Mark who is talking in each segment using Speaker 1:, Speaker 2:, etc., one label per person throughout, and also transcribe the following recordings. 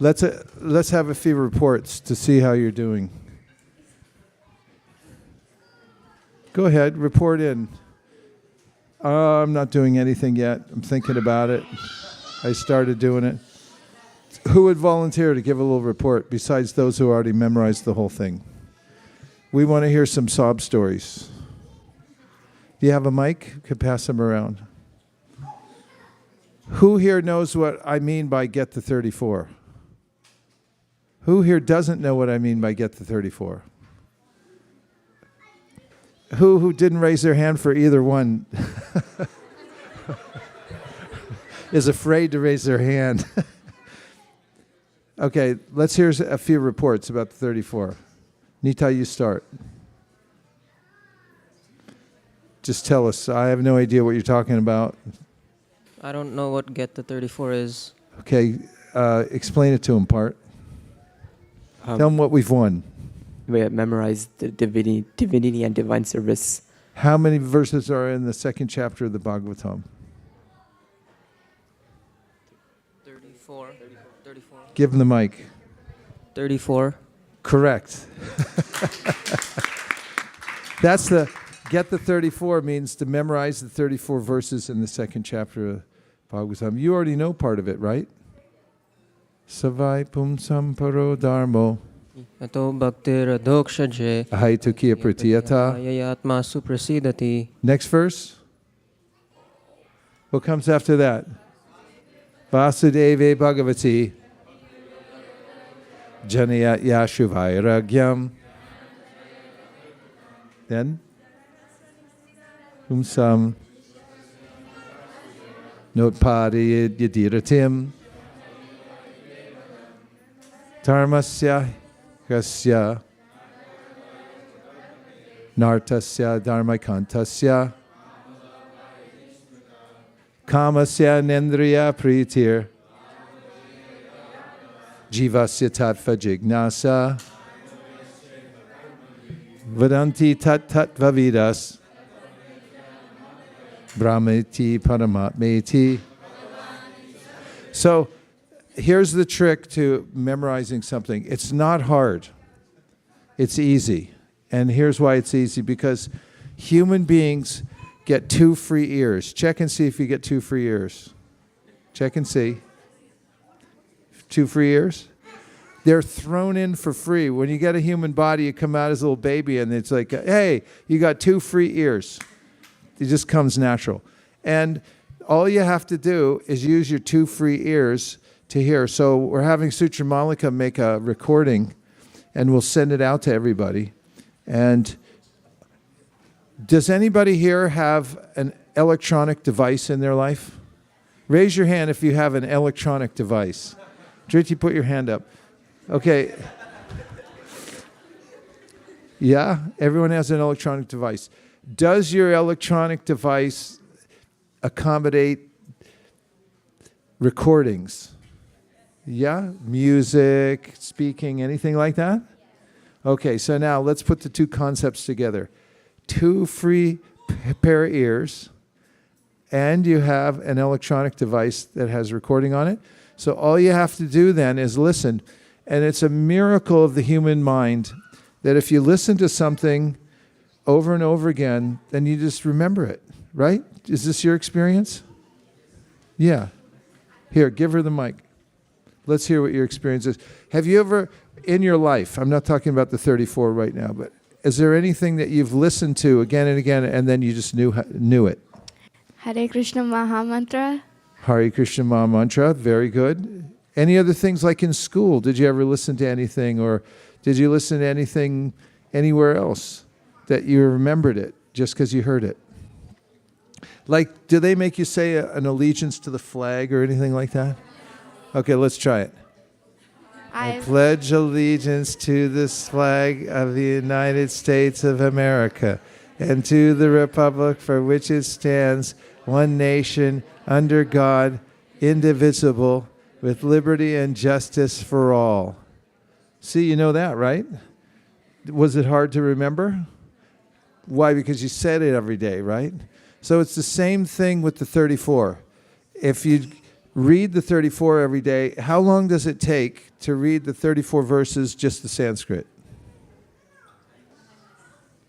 Speaker 1: Let's have a few reports to see how you're doing. Go ahead, report in. I'm not doing anything yet. I'm thinking about it. I started doing it. Who would volunteer to give a little report besides those who already memorized the whole thing? We want to hear some sob stories. Do you have a mic? Could pass them around. Who here knows what I mean by get to 34? Who here doesn't know what I mean by get to 34? Who didn't raise their hand for either one is afraid to raise their hand? Okay, let's hear a few reports about the 34. Nita, you start. Just tell us. I have no idea what you're talking about.
Speaker 2: I don't know what get to 34 is.
Speaker 1: Okay, explain it to him, Part. Tell him what we've won.
Speaker 3: We have memorized the divinity and divine service.
Speaker 1: How many verses are in the second chapter of the Bhagavatam?
Speaker 2: 34.
Speaker 1: Give him the mic.
Speaker 2: 34.
Speaker 1: Correct. That's the get the 34 means to memorize the 34 verses in the second chapter of Bhagavatam. You already know part of it, right? Savai pum samparo dharmo.
Speaker 2: Ato bhaktir adokshaje.
Speaker 1: Ahaitukiya pratiyata.
Speaker 2: Ayatma suprasidati.
Speaker 1: Next verse. What comes after that? Vasudeve Bhagavati. Janayat Yashuvairagyam. Then? Umsam. Notpadi Yadiratim. Dharmasya Kasya. Nartasya Dharmakantasya. Kamasya Nendriya Pritir. Jivasya Tattva Jignasa. Vadanti Tat Tattva Vidas. Brahmeti Paramatmeti. So here's the trick to memorizing something. It's not hard. It's easy. And here's why it's easy. Because human beings get 2 free ears. Check and see if you get 2 free ears. Check and see. 2 free ears? They're thrown in for free. When you get a human body, you come out as a little baby and it's like, hey, you got 2 free ears. It just comes natural. And all you have to do is use your 2 free ears to hear. So we're having Sutra Malika make a recording and we'll send it out to everybody. And does anybody here have an electronic device in their life? Raise your hand if you have an electronic device. Driti, put your hand up. Okay. Yeah, everyone has an electronic device. Does your electronic device accommodate recordings? Yeah, music, speaking, anything like that? Okay, so now let's put the 2 concepts together. 2 free pair of ears, and you have an electronic device that has recording on it. So all you have to do then is listen. And it's a miracle of the human mind that if you listen to something over and over again, then you just remember it, right? Is this your experience? Yeah. Here, give her the mic. Let's hear what your experience is. Have you ever, in your life, I'm not talking about the 34 right now, but is there anything that you've listened to again and again and then you just knew it?
Speaker 4: Hare Krishna Maha Mantra.
Speaker 1: Hare Krishna Maha Mantra, very good. Any other things like in school? Did you ever listen to anything, or did you listen to anything anywhere else that you remembered it just because you heard it? Like, do they make you say an allegiance to the flag or anything like that? Okay, let's try it. I pledge allegiance to this flag of the United States of America and to the republic for which it stands, one nation, under God, indivisible, with liberty and justice for all. See, you know that, right? Was it hard to remember? Why? Because you said it every day, right? So it's the same thing with the 34. If you read the 34 every day. How long does it take to read the 34 verses, just the Sanskrit?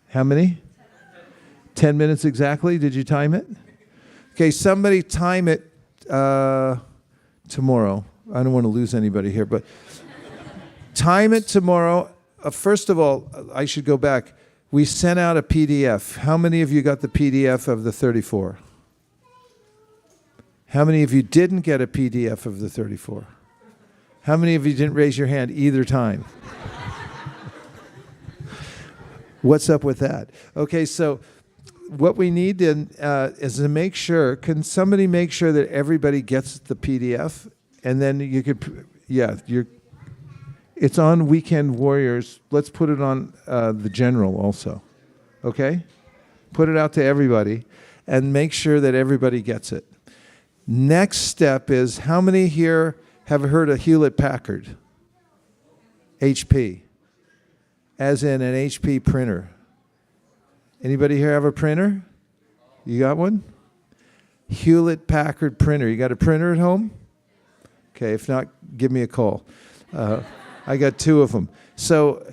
Speaker 1: How many? 10 minutes exactly? Did you time it? Okay, somebody time it tomorrow. I don't want to lose anybody here, but time it tomorrow. First of all, I should go back. We sent out a PDF. How many of you got the PDF of the 34? How many of you didn't get a PDF of the 34? How many of you didn't raise your hand either time? What's up with that? Okay, so what we need then is to make sure, can somebody make sure that everybody gets the PDF? And then you could, it's on Weekend Warriors. Let's put it on the General also, okay? Put it out to everybody and make sure that everybody gets it. Next step is, how many here have heard of Hewlett-Packard? HP, as in an HP printer. Anybody here have a printer? You got one? Hewlett-Packard printer. You got a printer at home? Okay, if not, give me a call. I got 2 of them. So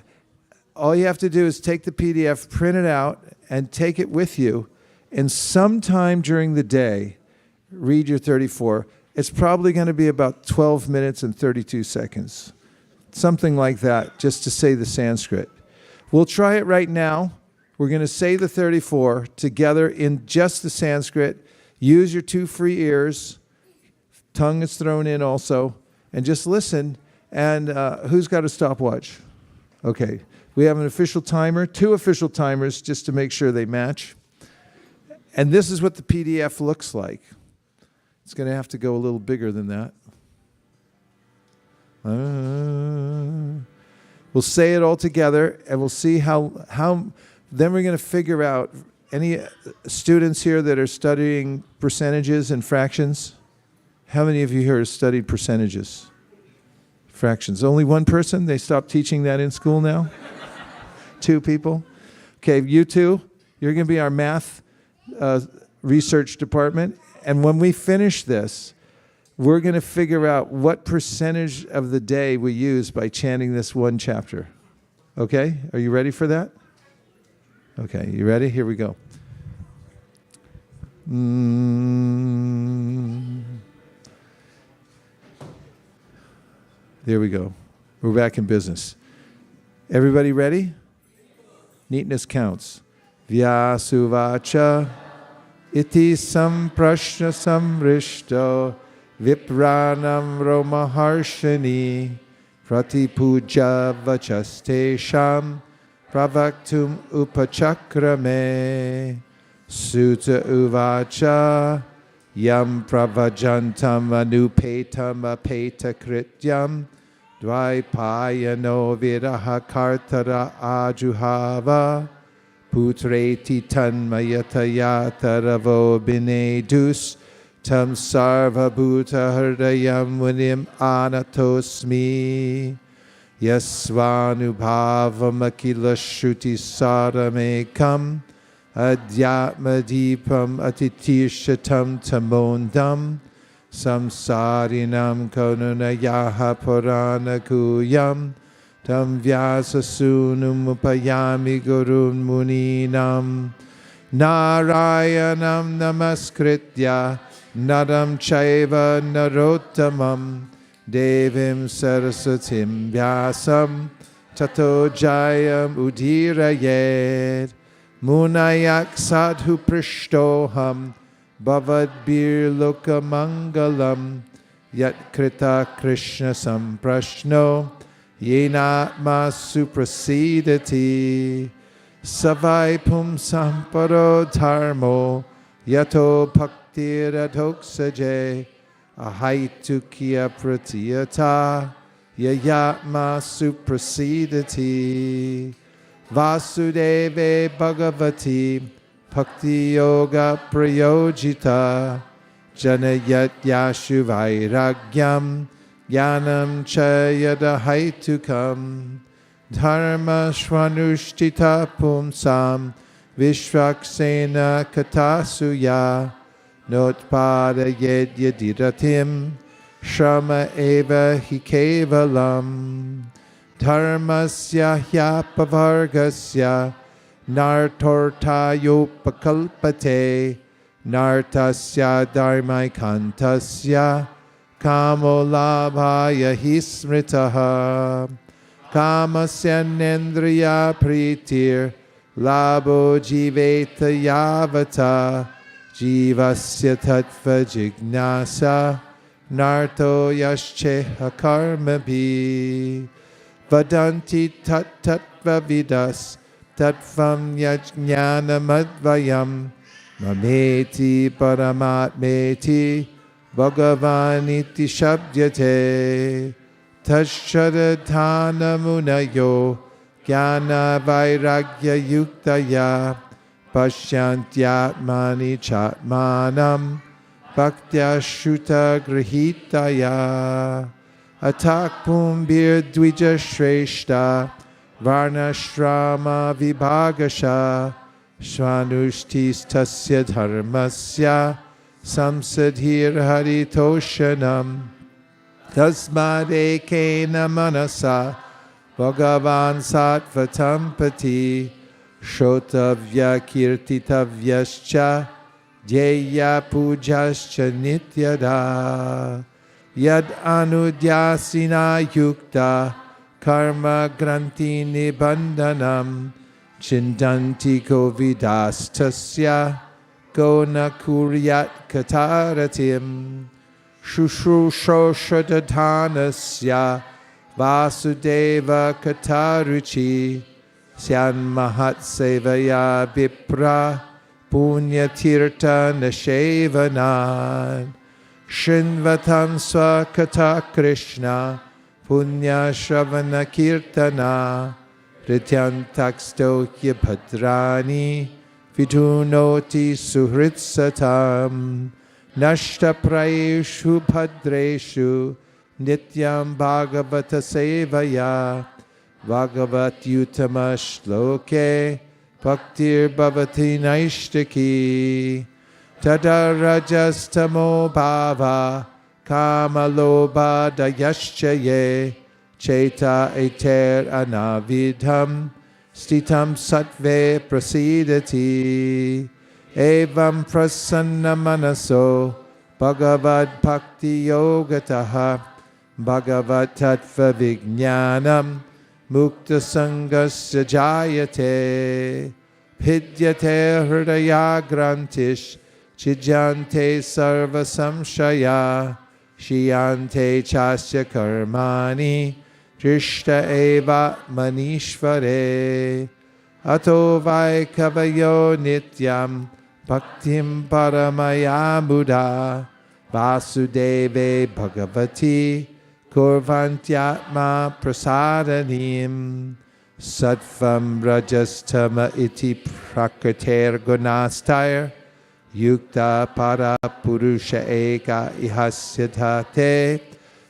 Speaker 1: all you have to do is take the PDF, print it out, and take it with you. And sometime during the day, read your 34. It's probably going to be about 12 minutes and 32 seconds. Something like that, just to say the Sanskrit. We'll try it right now. We're going to say the 34 together in just the Sanskrit. Use your 2 free ears. Tongue is thrown in also. And just listen. And who's got a stopwatch? Okay. We have an official timer, 2 official timers, just to make sure they match. And this is what the PDF looks like. It's going to have to go a little bigger than that. We'll say it all together, and we'll see how then we're going to figure out, any students here that are studying percentages and fractions? How many of you here have studied percentages? Fractions. Only one person? They stopped teaching that in school now? 2 people? Okay, you 2, you're going to be our math research department. And when we finish this, we're going to figure out what percentage of the day we use by chanting this one chapter. Okay? Are you ready for that? Okay, you ready? Here we go. There we go. We're back in business. Everybody ready? Neatness counts. Vyasuvacha iti samprashna samrishto vipranam romaharshani pratipuja vachastesham pravaktum upachakrame sutta uvacha yam pravajantam anupetam apeta krityam dvaipayano viraha kartara ajuhava putreti tanmayataya taravo binedus tam sarva bhuta hridayam munim anatosmi yasvanubhavam akila shruti saramekam adyatma deepam atitishatam tamondam samsarinam karunayaha purana kuyam tam vyasa sunum upayami gurun muninam narayanam namaskritya naram chaiva narottamam devim saraswatim vyasam tato jayam udirayed munayak sadhu prishtoham bhavadbir lokamangalam yat krita krishna samprashno yenatma suprasidati savai pum samparo dharmo yato bhaktiradhoksaje ahaitukya pratiyata yayatma suprasidati vasudeve bhagavati bhakti yoga prayojita janayat yashu vairagyam Jnanam cha yadahaitukam dharma shvanushtita pumsam vishvaksena katasuya notpada yedyadiratim Shrama eva hi kevalam. Dharmasya hyapavargasya nartortayopakalpate nartasya dharmaikantasya kamolabhaya hi smritaha kamasyanendriya pritir labo jiveta yavata jivasya tattva jignasa narto yascheha karmabhi vadanti tattva vidas tattvam yajnanamadvayam mameti paramatmeti bhagavaniti shabdyate tashadadhana munayo jnana vairagya yuktaya pashyantyatmani chatmanam bhaktya shuta grihitaya atak pumbir dvija shreshta varnashrama vibhagasha swanushtistasya dharmasya samsadhir haritoshanam tasmad ekena manasa bhagavan sattvatam pati shotavya kirtitavyascha jaya pujascha nityada yad anudyasina yukta karma granti nibandhanam chintanti kovidastasya gona kuryat kataratim shushrushoshadadhanasya vasudeva kataruchi syan mahat sevaya vipra punyatirta nashevanan Shinvatam Swakata Krishna Punya Shravana Kirtana Prityantaksto Bhadrani Vidunoti Suhritsatam Nashta Praeshu Bhadreshu Nityam Bhagavata Sevaya Bhagavat Yutama Shloke Bhaktir Bhavati Naishtaki Tada rajastamo bhava kama loba dayaschaye cheta eter anavidham stitam sattve prasidati evam prasanna manaso bhagavad bhakti yogataha bhagavat tattva vijnanam mukta sangasya jayate pidyate hridaya grantish Chijante sarva samshaya shiyante chasya karmani drishta eva manishvare ato vai kavayo nityam bhaktim paramaya buddha vasudeve bhagavati kurvantyatma prasadanim sattvam rajastama iti prakriter gunastair Yukta para purusha eka ihasyatate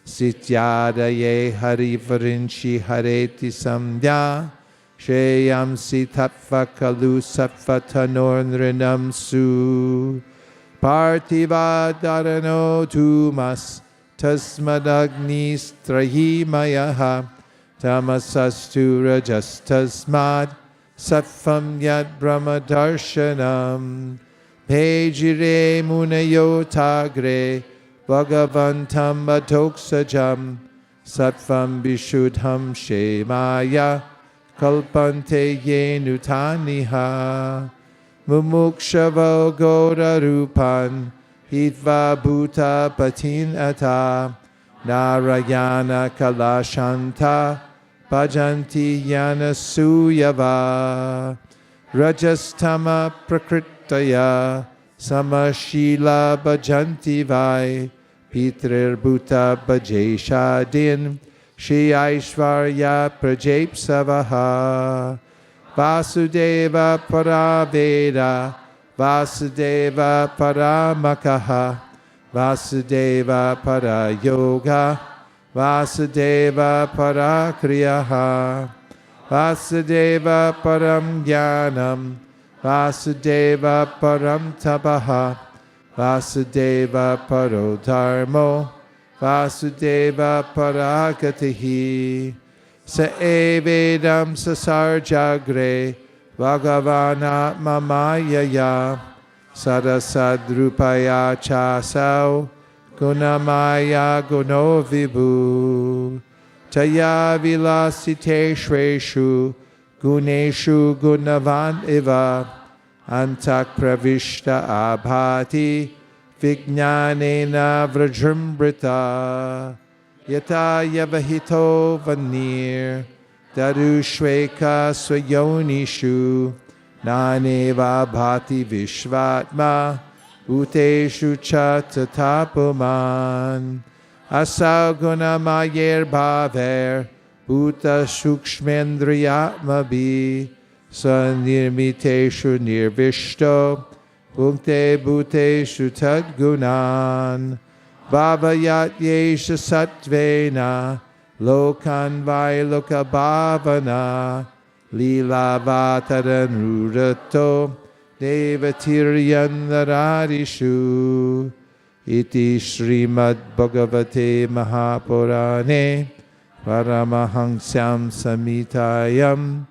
Speaker 1: sityadaye harivarinshi hareti samdya shreyamsi tattva kalu sattvatanor su partivadharano tumas tasmadagnis trahimayaha tamasastu rajastasmad sattvam yad brahmadarshanam Pejire munayo tagre bhagavantam atoksajam sattvam vishudham shemaya kalpante yenutaniha mumukshavo gora rupan hitva bhuta patin ata narayana kalashanta bhajanti yana suyava rajastama prakritaya samashila bhajanti vai pitrir bhuta bhajesha din shri aishvarya prajepsavaha vasudeva paraveda vasudeva paramakaha vasudeva parayoga vasudeva parakriyaha vasudeva param jnanam vasudeva param tapaha vasudeva paro dharmo Vasudeva paragatihi sa evedam sasarjagre Bhagavana mamayaya sadasadrupaya chasau gunamaya guno vibhu taya vilasite shreshu guneshu gunavan eva antak pravishta abhati vijnanena vrajambrita yata yavahito vanir darushveka swayonishu naneva bhati vishvatma uteshu chatatapuman asau gunamayer bhaver bhuta sukshmendriyatmabi sanirmiteshu nirvishto Bhukte bhuteshu tadgunan bhavayat yesha satvena lokan vailoka bhavana lila vataran rurato devatiryandaradishu iti Srimad Bhagavate Mahapurane Paramahansyam Samitayam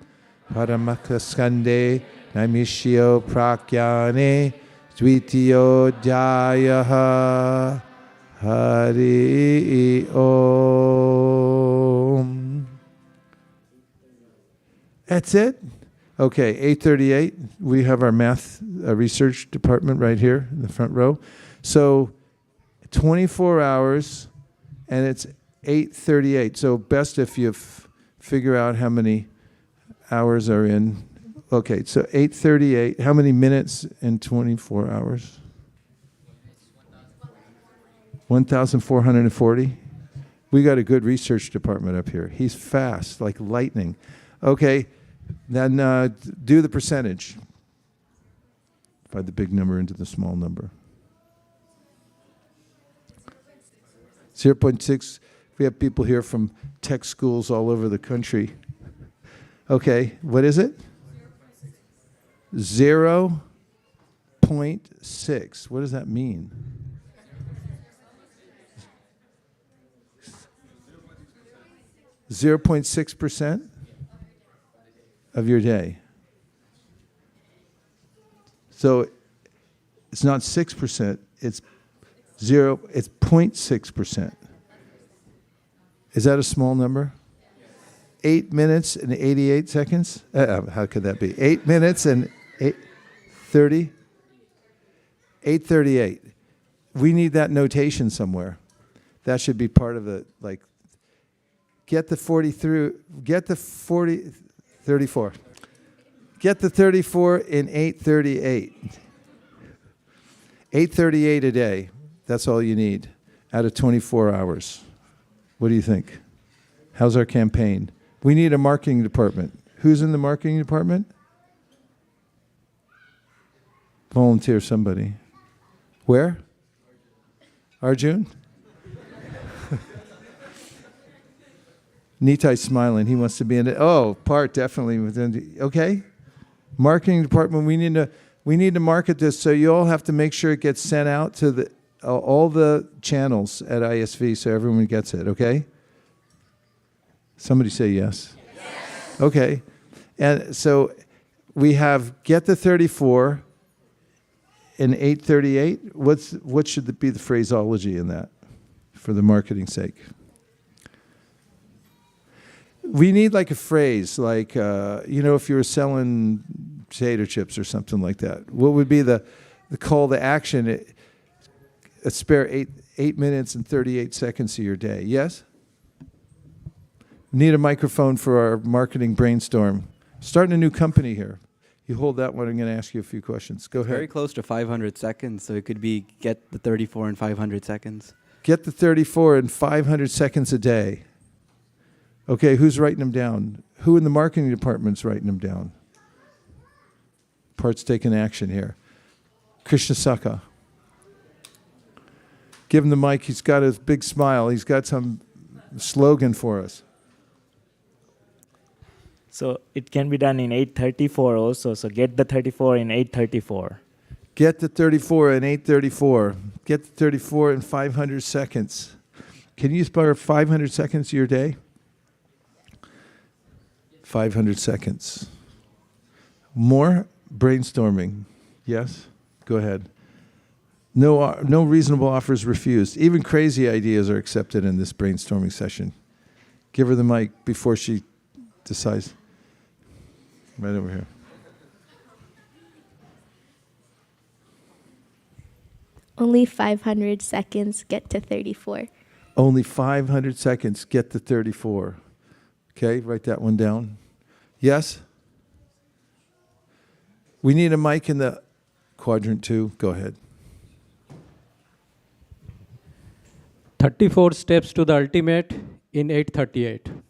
Speaker 1: Paramakaskande Namishyo Prakyane Dvitiyo Dhyayaha Hari Om. That's it? Okay, 8:38. We have our math research department right here in the front row. So 24 hours and it's 8:38. So best if you figure out how many hours are in. Okay, so 8:38. How many minutes in 24 hours? 1,440. We got a good research department up here. He's fast, like lightning. Okay, then do the percentage. Divide the big number into the small number. 0.6. We have people here from tech schools all over the country. Okay, what is it? 0.6. What does that mean? Zero 0.6% of your day. So it's not 6%, it's 0.6%. Is that a small number? 8 minutes and 88 seconds? How could that be? 8 minutes and 8:38. We need that notation somewhere. That should be part of the, like, get the 34. Get the 34 in 8:38. 8:38 a day. That's all you need out of 24 hours. What do you think? How's our campaign? We need a marketing department. Who's in the marketing department? Volunteer somebody. Where? Arjun? Nitai's smiling. He wants to be in it. Oh, part definitely within. Okay. Marketing department. We need to market this, so you all have to make sure it gets sent out to all the channels at ISV, so everyone gets it. Okay. Somebody say yes. Yes. Okay. And so we have get the 34 in 8:38. What should be the phraseology in that for the marketing sake? We need like a phrase, like, if you were selling potato chips or something like that. What would be the call to action? Spare 8 minutes and 38 seconds of your day. Yes? Need a microphone for our marketing brainstorm. Starting a new company here. You hold that one, I'm going to ask you a few questions. Go ahead.
Speaker 5: Very close to 500 seconds, so it could be get the 34 in 500 seconds.
Speaker 1: Get the 34 in 500 seconds a day. Okay, who's writing them down? Who in the marketing department's writing them down? Part's taking action here. Krishna Saka. Give him the mic. He's got a big smile. He's got some slogan for us.
Speaker 6: So it can be done in 8:34 also. So get the 34 in 8:34.
Speaker 1: Get the 34 in 8:34. Get the 34 in 500 seconds. Can you spare 500 seconds of your day? 500 seconds. More brainstorming. Yes? Go ahead. No reasonable offers refused. Even crazy ideas are accepted in this brainstorming session. Give her the mic before she decides. Right over here.
Speaker 4: Only 500 seconds get to 34.
Speaker 1: Only 500 seconds get to 34. Okay, write that one down. Yes? We need a mic in the quadrant 2. Go ahead.
Speaker 7: 34 steps to the ultimate in 8:38.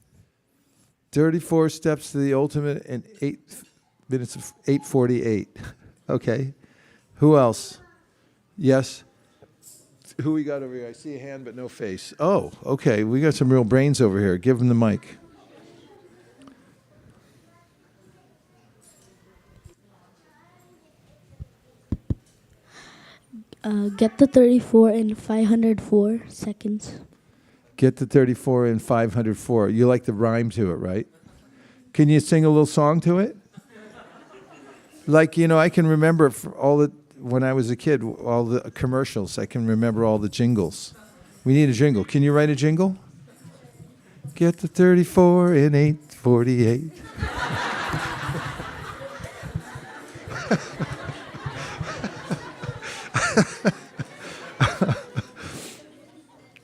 Speaker 1: 34 steps to the ultimate in 8 minutes of 8:48. Okay. Who else? Yes? Who we got over here? I see a hand but no face. Oh, okay. We got some real brains over here. Give them the mic.
Speaker 8: Get the 34 in 504 seconds.
Speaker 1: Get to 34 in 504. You like the rhyme to it, right? Can you sing a little song to it? Like, I can remember when I was a kid, all the commercials. I can remember all the jingles. We need a jingle. Can you write a jingle? Get to 34 in 8:48.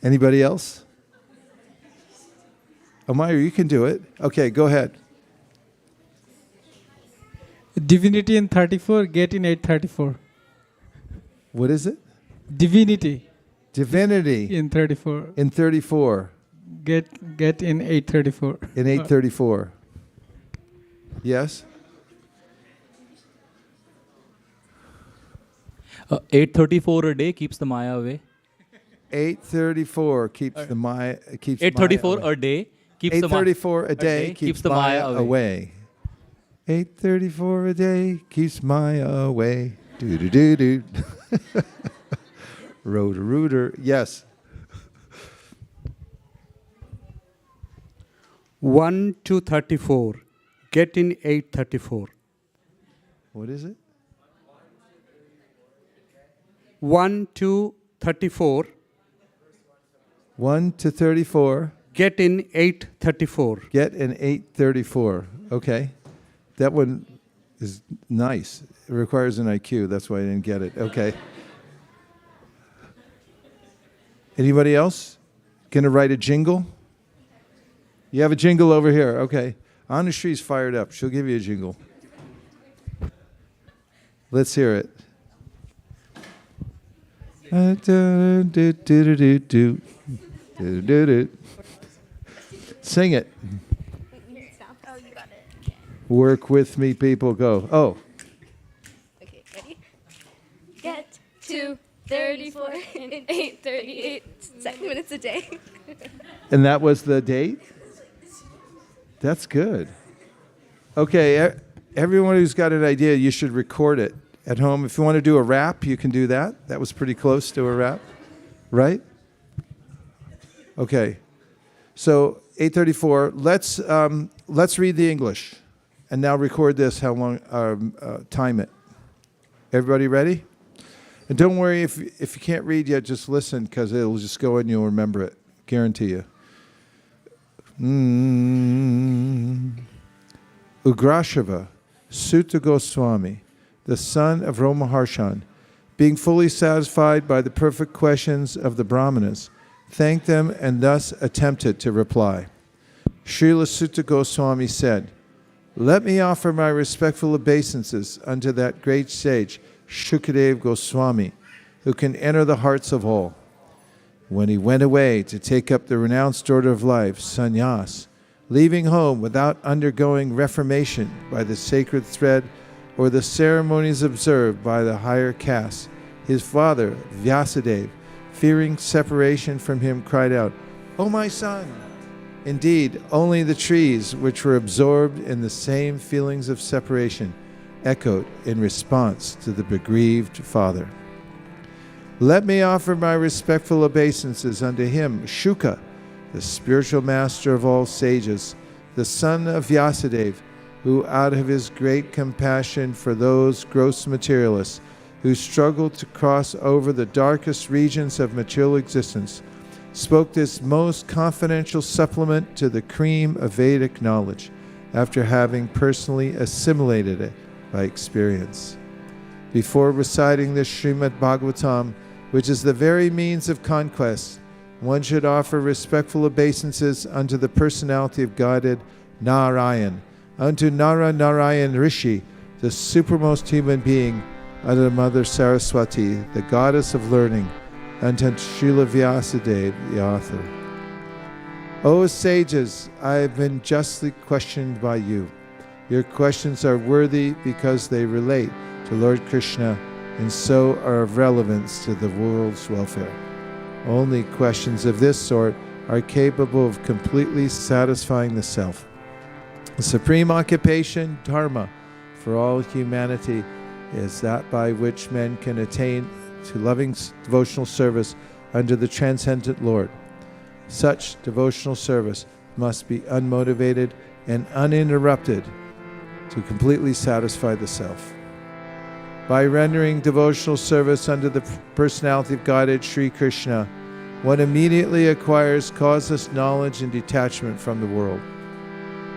Speaker 1: Anybody else? Amaya, you can do it. Okay, go ahead.
Speaker 9: Divinity in 34, get in 8:34.
Speaker 1: What is it?
Speaker 9: Divinity
Speaker 1: Divinity
Speaker 9: in 34,
Speaker 1: in 34.
Speaker 9: get in 8:34.
Speaker 1: In 8:34. Yes?
Speaker 10: 8:34 a day keeps the Maya away.
Speaker 1: 8:34 keeps the Maya keeps
Speaker 10: 8:34
Speaker 1: Maya
Speaker 10: a day keeps the Maya.
Speaker 1: 8:34 a day keeps the Maya away. 8:34 a day keeps Maya away. Do do do do. Rotor rooter. Yes.
Speaker 11: 1 to 34. Get in 8:34.
Speaker 1: What is it?
Speaker 11: 1 to 34.
Speaker 1: 1 to 34.
Speaker 11: Get in 8:34.
Speaker 1: Get in 8:34. Okay. That one is nice. It requires an IQ. That's why I didn't get it. Okay. Anybody else? Gonna write a jingle? You have a jingle over here. Okay. Anushrie's fired up. She'll give you a jingle. Let's hear it. Sing it.
Speaker 4: Oh, you got it.
Speaker 1: Work with me, people. Go. Oh.
Speaker 4: Okay, ready? Get to 34 in 8:38 minutes a day.
Speaker 1: And that was the date? That's good. Okay, everyone who's got an idea, you should record it at home. If you want to do a rap, you can do that. That was pretty close to a rap, right? Okay. So 8:34. Let's read the English, and now record this. How long? Time it. Everybody ready? And don't worry if you can't read yet. Just listen, because it'll just go and you'll remember it. Guarantee you. Ugrashava, Sutta Goswami, the son of Romaharshan, being fully satisfied by the perfect questions of the Brahmanas, thanked them and thus attempted to reply. Srila Sutta Goswami said, "Let me offer my respectful obeisances unto that great sage, Shukadev Goswami, who can enter the hearts of all. When he went away to take up the renounced order of life, sannyas, leaving home without undergoing reformation by the sacred thread or the ceremonies observed by the higher caste, his father, Vyasadeva, fearing separation from him, cried out, 'O my son!' Indeed, only the trees which were absorbed in the same feelings of separation echoed in response to the bereaved father. Let me offer my respectful obeisances unto him, Shuka, the spiritual master of all sages, the son of Vyasadeva, who out of his great compassion for those gross materialists who struggled to cross over the darkest regions of material existence, spoke this most confidential supplement to the cream of Vedic knowledge, after having personally assimilated it by experience. Before reciting the Srimad Bhagavatam, which is the very means of conquest, one should offer respectful obeisances unto the personality of Godhead, Narayan, unto Narayan Rishi, the supermost human being, unto Mother Saraswati, the goddess of learning, unto Srila Vyasadeva, the author. O sages, I have been justly questioned by you. Your questions are worthy because they relate to Lord Krishna and so are of relevance to the world's welfare. Only questions of this sort are capable of completely satisfying the self. The supreme occupation, dharma, for all humanity is that by which men can attain to loving devotional service under the transcendent Lord. Such devotional service must be unmotivated and uninterrupted to completely satisfy the self. By rendering devotional service under the personality of Godhead Sri Krishna, one immediately acquires causeless knowledge and detachment from the world.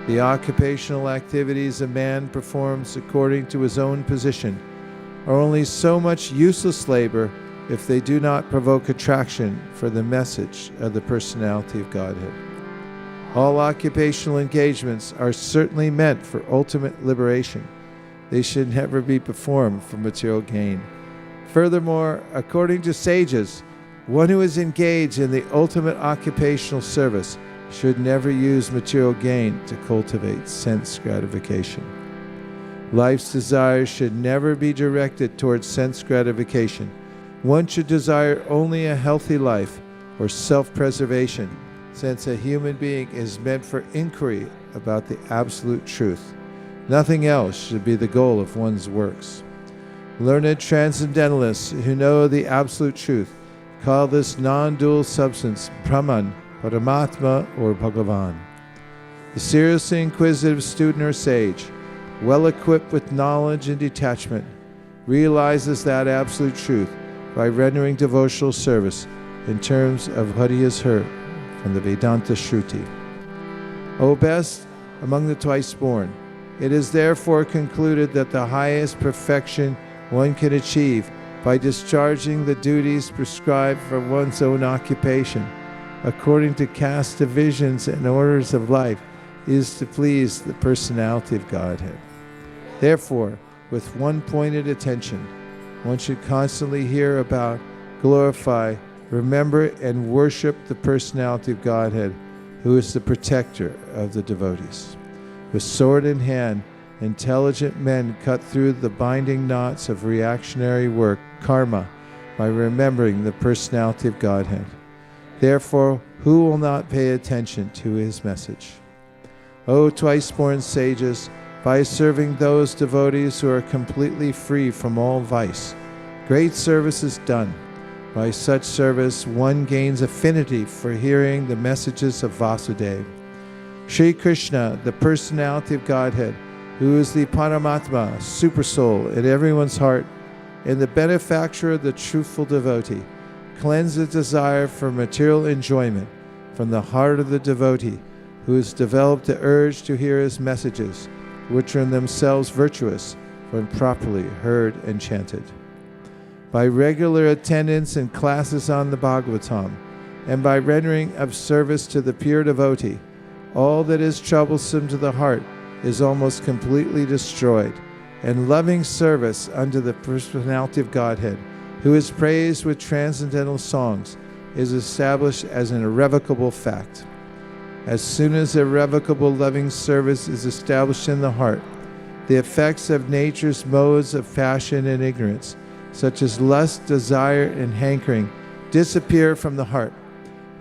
Speaker 1: The occupational activities a man performs according to his own position are only so much useless labor if they do not provoke attraction for the message of the personality of Godhead. All occupational engagements are certainly meant for ultimate liberation. They should never be performed for material gain. Furthermore, according to sages, one who is engaged in the ultimate occupational service should never use material gain to cultivate sense gratification. Life's desires should never be directed towards sense gratification. One should desire only a healthy life or self-preservation, since a human being is meant for inquiry about the absolute truth. Nothing else should be the goal of one's works. Learned transcendentalists who know the absolute truth call this non-dual substance Brahman, Paramatma, or Bhagavan. The seriously inquisitive student or sage, well equipped with knowledge and detachment, realizes that absolute truth by rendering devotional service in terms of what he has heard from the Vedanta Shruti. O best among the twice-born, it is therefore concluded that the highest perfection one can achieve by discharging the duties prescribed for one's own occupation, according to caste divisions and orders of life, is to please the personality of Godhead. Therefore, with one-pointed attention, one should constantly hear about, glorify, remember, and worship the personality of Godhead, who is the protector of the devotees. With sword in hand, intelligent men cut through the binding knots of reactionary work, karma, by remembering the personality of Godhead. Therefore, who will not pay attention to his message? O twice-born sages, by serving those devotees who are completely free from all vice, great service is done. By such service, one gains affinity for hearing the messages of Vasudeva. Sri Krishna, the personality of Godhead, who is the Paramatma, supersoul in everyone's heart, and the benefactor of the truthful devotee, cleanse the desire for material enjoyment from the heart of the devotee, who has developed the urge to hear his messages, which are in themselves virtuous when properly heard and chanted. By regular attendance in classes on the Bhagavatam, and by rendering of service to the pure devotee, all that is troublesome to the heart is almost completely destroyed, and loving service unto the personality of Godhead, who is praised with transcendental songs, is established as an irrevocable fact. As soon as irrevocable loving service is established in the heart, the effects of nature's modes of passion and ignorance, such as lust, desire, and hankering, disappear from the heart.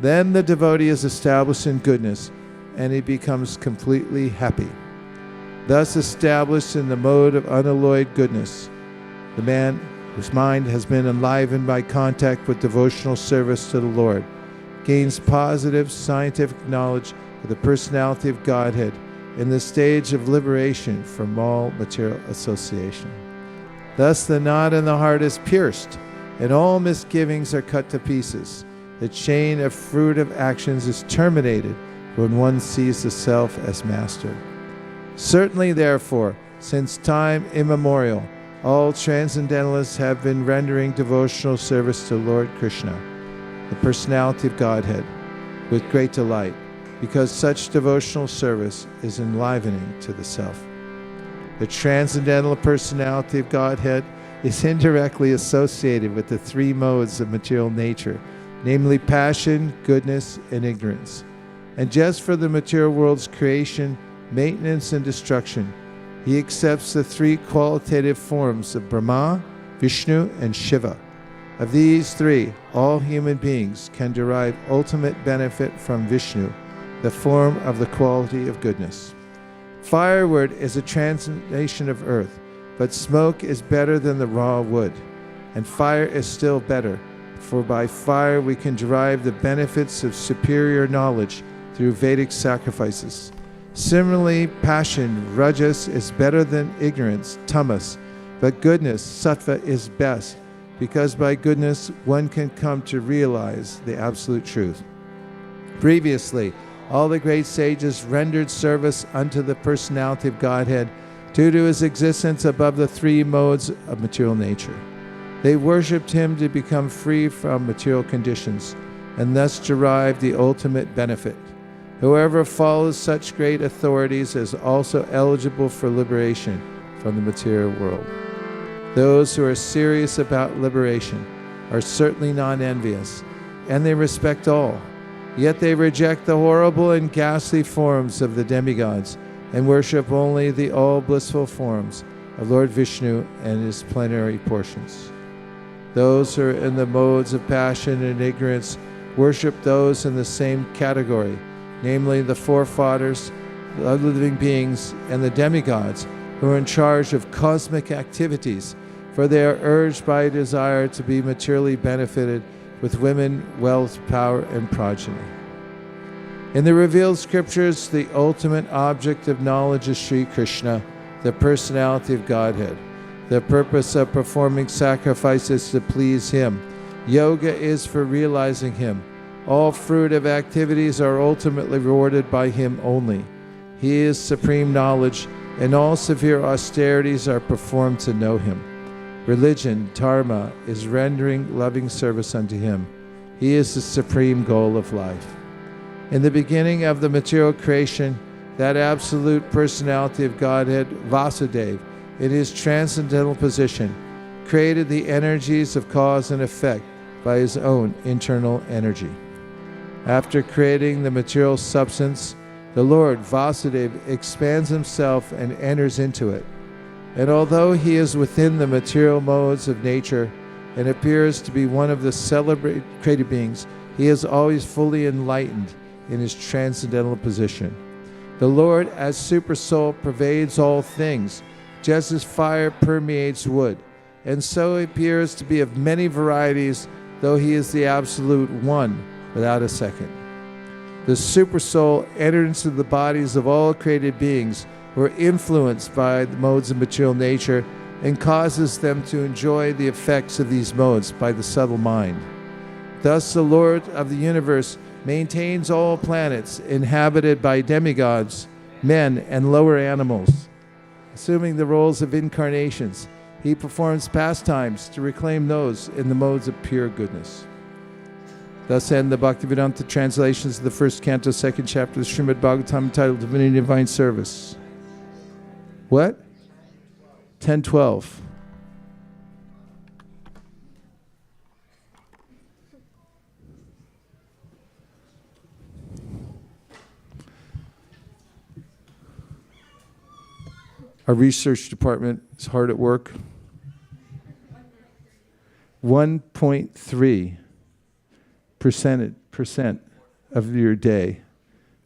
Speaker 1: Then the devotee is established in goodness, and he becomes completely happy. Thus established in the mode of unalloyed goodness, the man whose mind has been enlivened by contact with devotional service to the Lord, gains positive scientific knowledge of the personality of Godhead in the stage of liberation from all material association. Thus the knot in the heart is pierced, and all misgivings are cut to pieces. The chain of fruitive actions is terminated when one sees the self as master. Certainly, therefore, since time immemorial, all transcendentalists have been rendering devotional service to Lord Krishna, the personality of Godhead, with great delight, because such devotional service is enlivening to the self. The transcendental personality of Godhead is indirectly associated with the three modes of material nature, namely passion, goodness, and ignorance. And just for the material world's creation, maintenance, and destruction, he accepts the three qualitative forms of Brahma, Vishnu, and Shiva. Of these three, all human beings can derive ultimate benefit from Vishnu, the form of the quality of goodness. Firewood is a transmutation of earth, but smoke is better than the raw wood, and fire is still better, for by fire we can derive the benefits of superior knowledge through Vedic sacrifices. Similarly, passion, rajas, is better than ignorance, tamas, but goodness, sattva, is best, because by goodness one can come to realize the absolute truth. Previously, all the great sages rendered service unto the personality of Godhead due to his existence above the three modes of material nature. They worshipped him to become free from material conditions and thus derive the ultimate benefit. Whoever follows such great authorities is also eligible for liberation from the material world. Those who are serious about liberation are certainly non-envious, and they respect all. Yet they reject the horrible and ghastly forms of the demigods and worship only the all-blissful forms of Lord Vishnu and his plenary portions. Those who are in the modes of passion and ignorance worship those in the same category, namely the forefathers, the other living beings, and the demigods who are in charge of cosmic activities, for they are urged by a desire to be materially benefited with women, wealth, power, and progeny. In the revealed scriptures, the ultimate object of knowledge is Sri Krishna, the personality of Godhead. The purpose of performing sacrifices to please him. Yoga is for realizing him. All fruitive activities are ultimately rewarded by him only. He is supreme knowledge, and all severe austerities are performed to know him. Religion, dharma, is rendering loving service unto him. He is the supreme goal of life. In the beginning of the material creation, that absolute personality of Godhead, Vasudeva, in his transcendental position, created the energies of cause and effect by his own internal energy. After creating the material substance, the Lord, Vasudeva, expands himself and enters into it. And although he is within the material modes of nature and appears to be one of the celebrated created beings, he is always fully enlightened in his transcendental position. The Lord, as Super Soul, pervades all things, just as fire permeates wood, and so he appears to be of many varieties, though he is the absolute one without a second. The Super Soul entered into the bodies of all created beings who are influenced by the modes of material nature and causes them to enjoy the effects of these modes by the subtle mind. Thus the Lord of the universe maintains all planets inhabited by demigods, men, and lower animals. Assuming the roles of incarnations, he performs pastimes to reclaim those in the modes of pure goodness. Thus end the Bhaktivedanta translations of the first canto, second chapter of the Srimad Bhagavatam, entitled Divinity and Divine Service. What? 10:12. Our research department is hard at work. 1.3% of your day.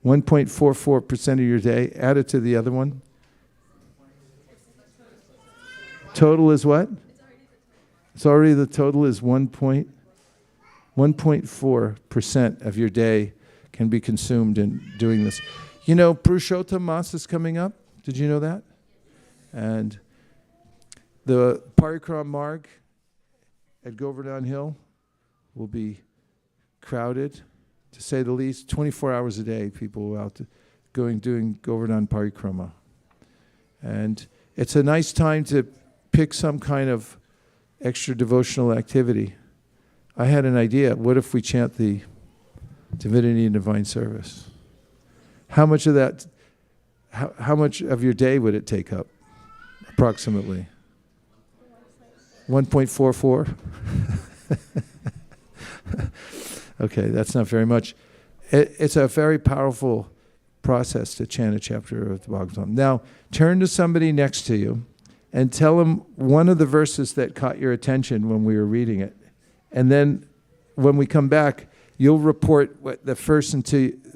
Speaker 1: 1.44% of your day. Add it to the other one. Total is what? It's already, the total is 1.4% of your day can be consumed in doing this. You know, Purushottam Mass is coming up. Did you know that? And the Parikram Marg at Govardhan Hill will be crowded, to say the least. 24 hours a day, people out doing Govardhan Parikrama. And it's a nice time to pick some kind of extra devotional activity. I had an idea. What if we chant the Divinity and Divine Service? How much of that, how much of your day would it take up, approximately? 1.44? Okay, that's not very much. It's a very powerful process to chant a chapter of the Bhagavatam. Now, turn to somebody next to you and tell them one of the verses that caught your attention when we were reading it. And then when we come back, you'll report what the person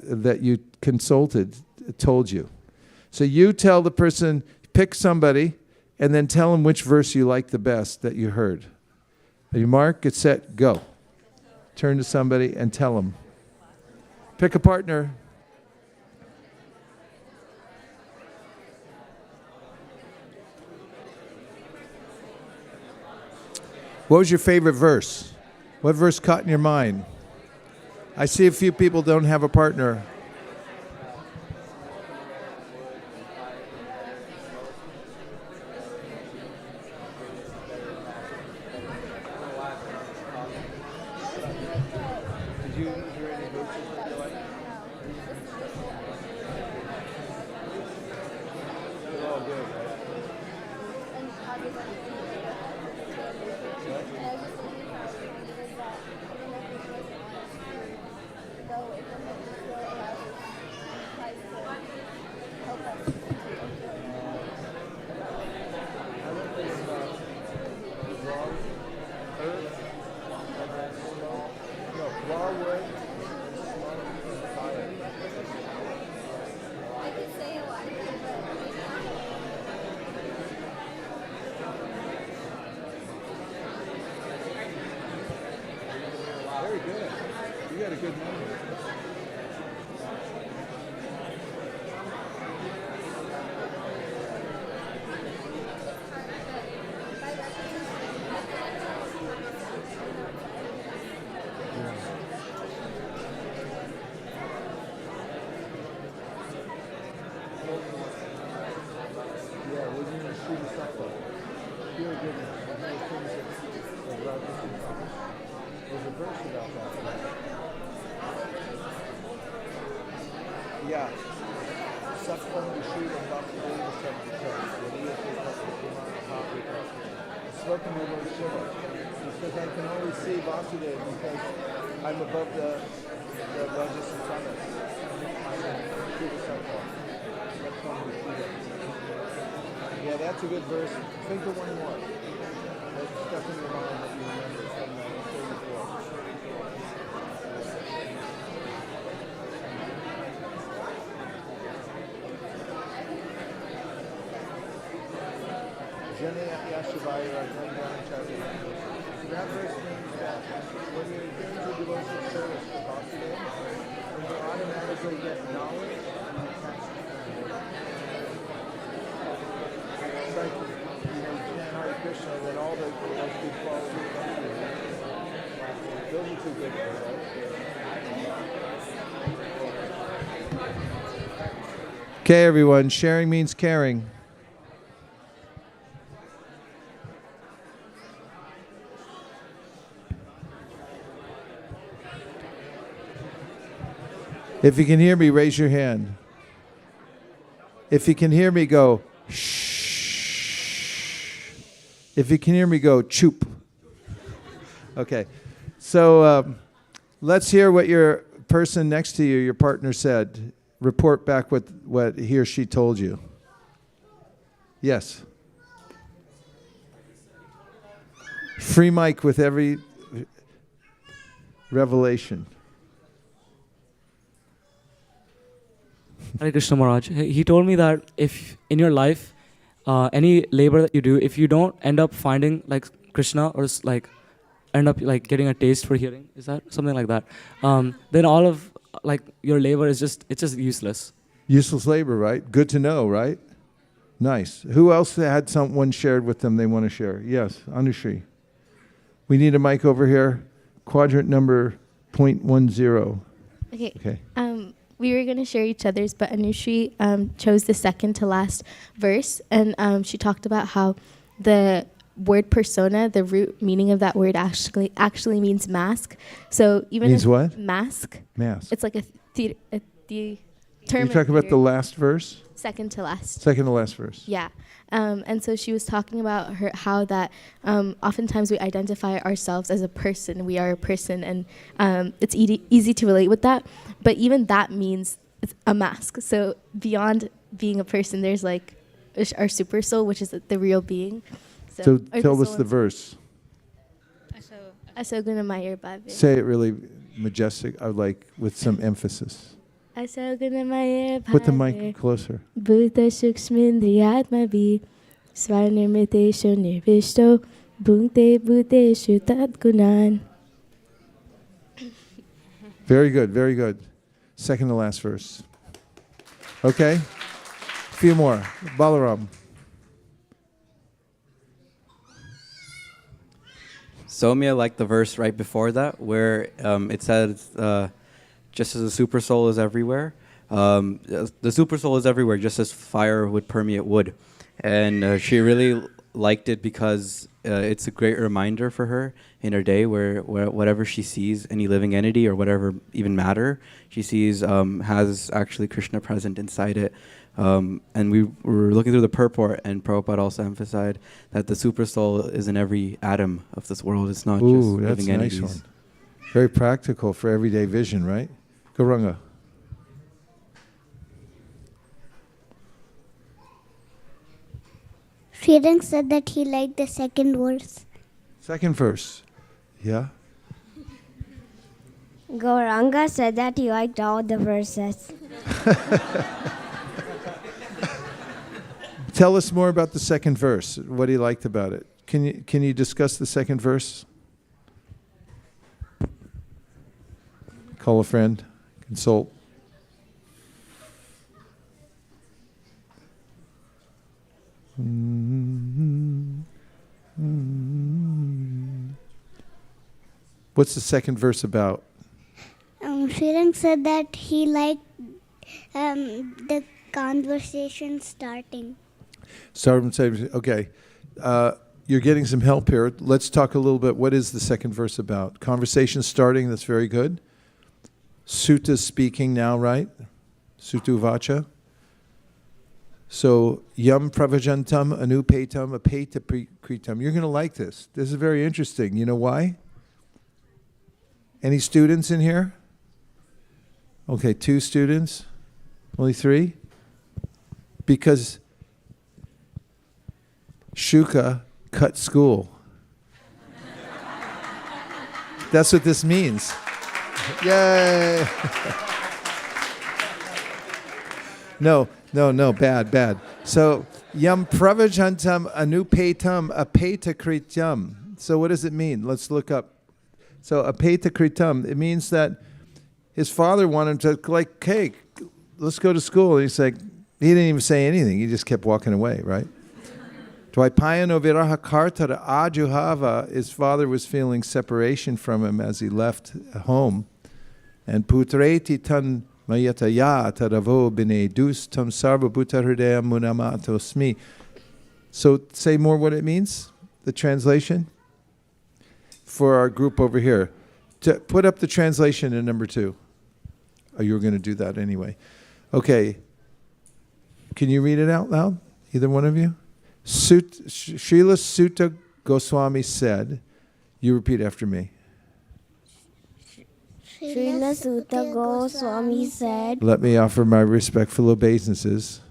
Speaker 1: that you consulted told you. So you tell the person, pick somebody, and then tell them which verse you like the best that you heard. Are you mark, get set, go. Turn to somebody and tell them. Pick a partner. What was your favorite verse? What verse caught in your mind? I see a few people don't have a partner. Very good. You got a good memory. Yeah. Satsang Vishira Bhakti Slokam Lord Shiva. He says, I can only see Vasudeva because I'm above the Rajas and Tamas. Yeah, that's a good verse. Think of one more. That's stuck in your mind that you remember from 34. That verse means that when you're doing the devotional service for Vasudeva, when you automatically get knowledge, it's like, chant Hare Krishna, then all the good qualities come to you. Those are two good ones, right? Okay, everyone, sharing means caring. If you can hear me, raise your hand. If you can hear me, go shh. If you can hear me, go choop. Okay. So let's hear what your person next to you, your partner, said. Report back what he or she told you. Yes. Free mic with every revelation.
Speaker 3: Hare Krishna Maharaj. He told me that if in your life, any labor that you do, if you don't end up finding like Krishna, or like end up like getting a taste for hearing. Is that something like that? Then all of like your labor is just useless.
Speaker 1: Useless labor, right? Good to know, right? Nice. Who else had someone shared with them they want to share? Yes, Anushri. We need a mic over here. Quadrant number 0.10.
Speaker 4: Okay. We were going to share each other's, but Anushri chose the second to last verse, and she talked about how the word persona, the root meaning of that word actually means mask. So even
Speaker 1: Means what?
Speaker 4: Mask.
Speaker 1: Mask.
Speaker 4: It's like a term.
Speaker 1: You're talking about the last verse?
Speaker 4: Second to last.
Speaker 1: Second to last verse.
Speaker 4: Yeah. And so she was talking about how that oftentimes we identify ourselves as a person. We are a person, and it's easy to relate with that. But even that means it's a mask. So beyond being a person, there's like our super soul, which is the real being.
Speaker 1: So tell us the verse. Say it really majestic, like with some emphasis. Put the mic closer.
Speaker 4: Bhuta sukshmindriyatma bhi swarnirmiteshu nirvishto bhunte bhuteshu tadgunan.
Speaker 1: Very good, very good. Second to last verse. Okay? A few more. Balaram.
Speaker 5: Somya liked the verse right before that, where it says, just as the super soul is everywhere, the super soul is everywhere, just as fire would permeate wood. And she really liked it because it's a great reminder for her in her day where whatever she sees, any living entity or whatever even matter she sees has actually Krishna present inside it. And we were looking through the purport, and Prabhupada also emphasized that the super soul is in every atom of this world. It's not just living entities.
Speaker 1: Nice one. Very practical for everyday vision, right? Gauranga.
Speaker 12: Srirang said that he liked the second verse.
Speaker 1: Second verse. Yeah?
Speaker 12: Gauranga said that he liked all the verses.
Speaker 1: Tell us more about the second verse, what he liked about it. Can you discuss the second verse? Call a friend, consult. What's the second verse about?
Speaker 12: Srirang said that he liked the conversation starting.
Speaker 1: Okay. You're getting some help here. Let's talk a little bit. What is the second verse about? Conversation starting, that's very good. Sutta speaking now, right? Sutta vacha. So, yam pravajantam anupetam apeta kritam. You're going to like this. This is very interesting. You know why? Any students in here? Okay, 2 students? Only 3? Because Shuka cut school. That's what this means. Yay! No, bad. So, yam pravajantam anupetam apeta krityam. So what does it mean? Let's look up. So, apeta kritam, it means that his father wanted him to, like, hey, let's go to school. And he's like, he didn't even say anything. He just kept walking away, right? Dvaipayano viraha kartara ajuhava, his father was feeling separation from him as he left home. And putreti tan mayataya taravo bine dus tam sarva bhutarhridaya munamatosmi. So say more what it means, the translation, for our group over here. To put up the translation in number 2. Oh, you were going to do that anyway. Okay. Can you read it out loud? Either one of you? Srila Sutta Goswami said, you repeat after me.
Speaker 12: Srila Sutta Goswami said,
Speaker 1: Let me offer my respectful obeisances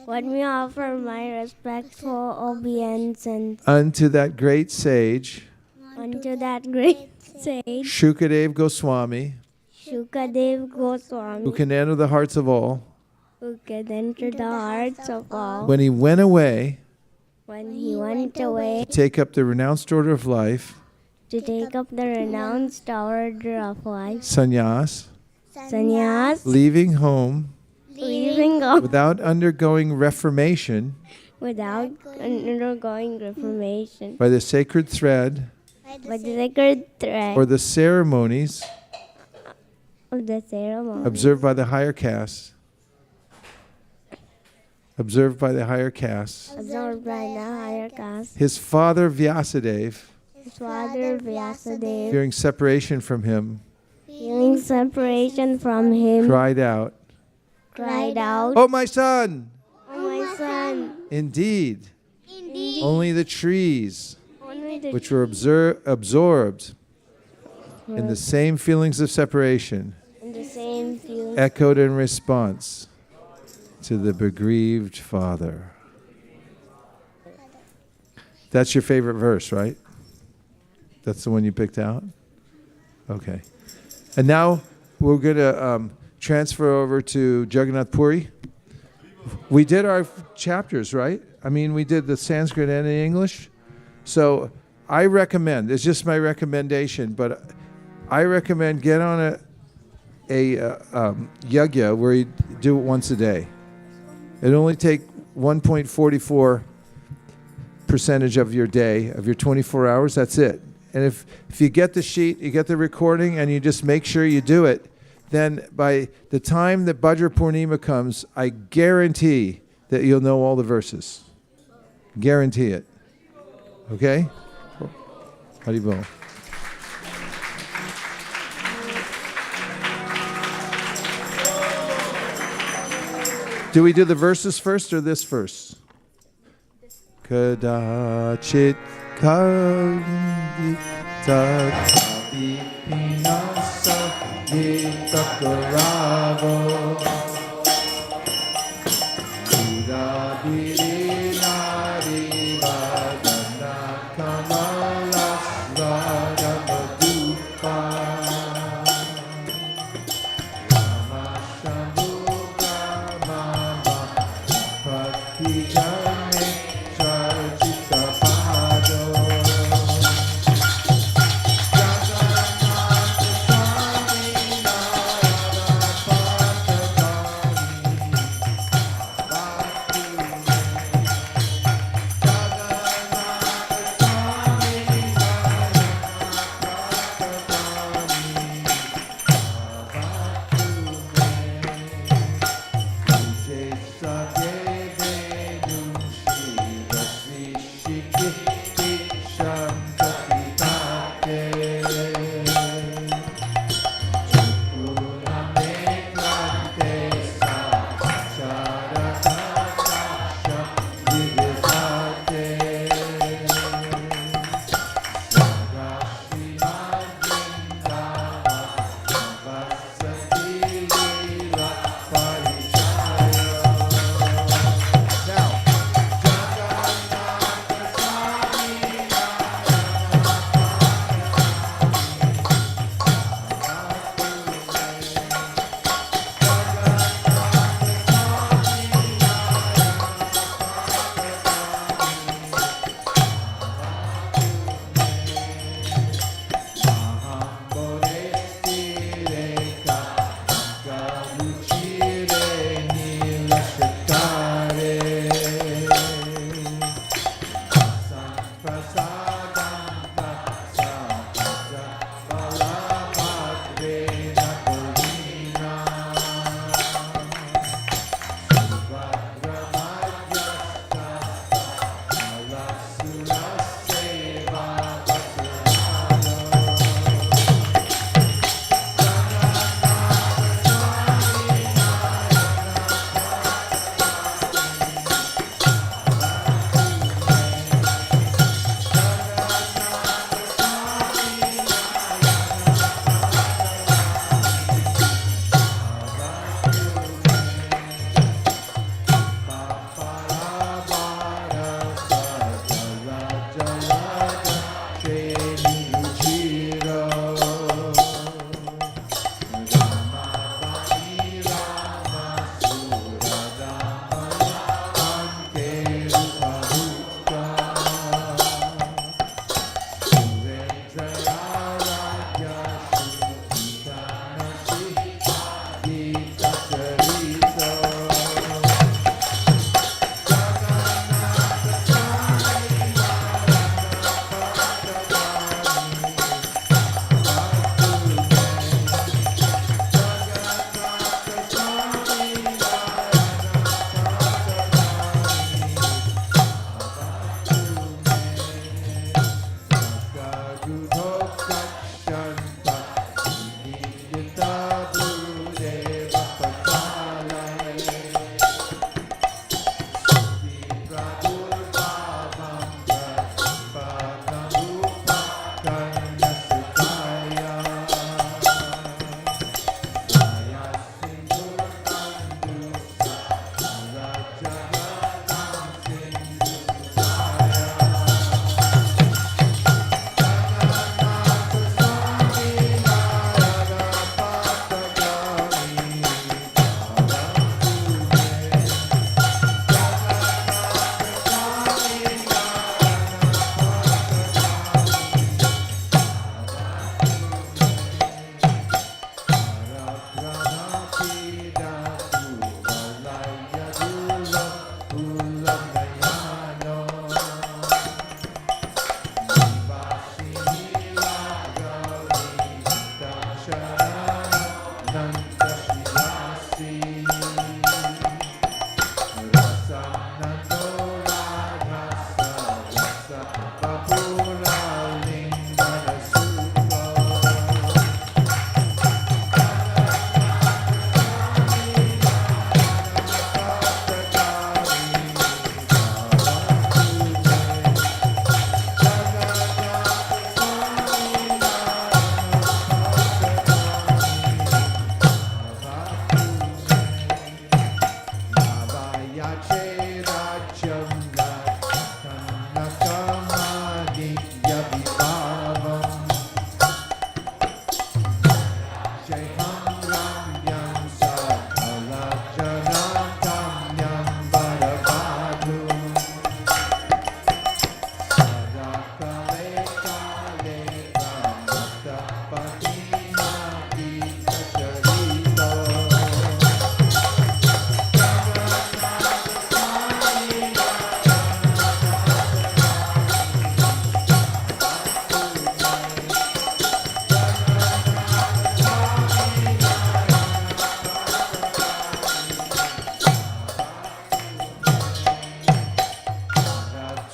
Speaker 12: let me offer my respectful obeisances
Speaker 1: unto that great sage,
Speaker 12: unto that great sage,
Speaker 1: Shukadev Goswami,
Speaker 12: Shukadev Goswami,
Speaker 1: who can enter the hearts of all.
Speaker 12: who can enter the hearts of all.
Speaker 1: When he went away
Speaker 12: when he went away
Speaker 1: take up the renounced order of life,
Speaker 12: to take up the renounced order of life,
Speaker 1: sannyas,
Speaker 12: sannyas,
Speaker 1: leaving home
Speaker 12: leaving off
Speaker 1: without undergoing reformation
Speaker 12: without undergoing reformation,
Speaker 1: by the sacred thread
Speaker 12: by the sacred thread
Speaker 1: or the ceremonies
Speaker 12: of the ceremony,
Speaker 1: observed by the higher castes, observed by the higher castes.
Speaker 12: absorbed by the higher caste.
Speaker 1: His father Vyasadeva,
Speaker 12: His father Vyasadeva,
Speaker 1: fearing separation from him,
Speaker 12: feeling separation from him,
Speaker 1: cried out,
Speaker 12: cried out,
Speaker 1: "Oh, my son!
Speaker 12: "Oh my son,
Speaker 1: Indeed, only the trees
Speaker 12: only the
Speaker 1: which were absorbed in the same feelings of separation
Speaker 12: in the same feeling
Speaker 1: echoed in response to the bereaved father." That's your favorite verse, right? That's the one you picked out? Okay. And now we're going to transfer over to Jagannath Puri. We did our chapters, right? I mean, we did the Sanskrit and the English. So I recommend, it's just my recommendation, but I recommend get on a yagya where you do it once a day. It only take 1.44% of your day, of your 24 hours, that's it. And if you get the sheet, you get the recording, and you just make sure you do it, then by the time that Bhadra Purnima comes, I guarantee that you'll know all the verses. Guarantee it. Okay? Haribol. Do we do the verses first or this first? Kadachit kavita kapipinasa yitakaravo Udabhirinari vadana kamalasvara madupa Ramashamuka mama patijane chachita pado Jagannath Swami Narada Patadani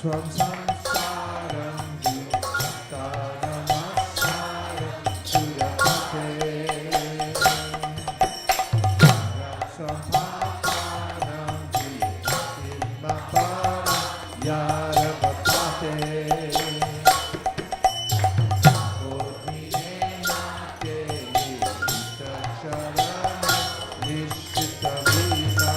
Speaker 1: from samsaram vimuktanamasara suyapate sampapanam vimapara yarabhate bodhinenate nishtasharana nishtamina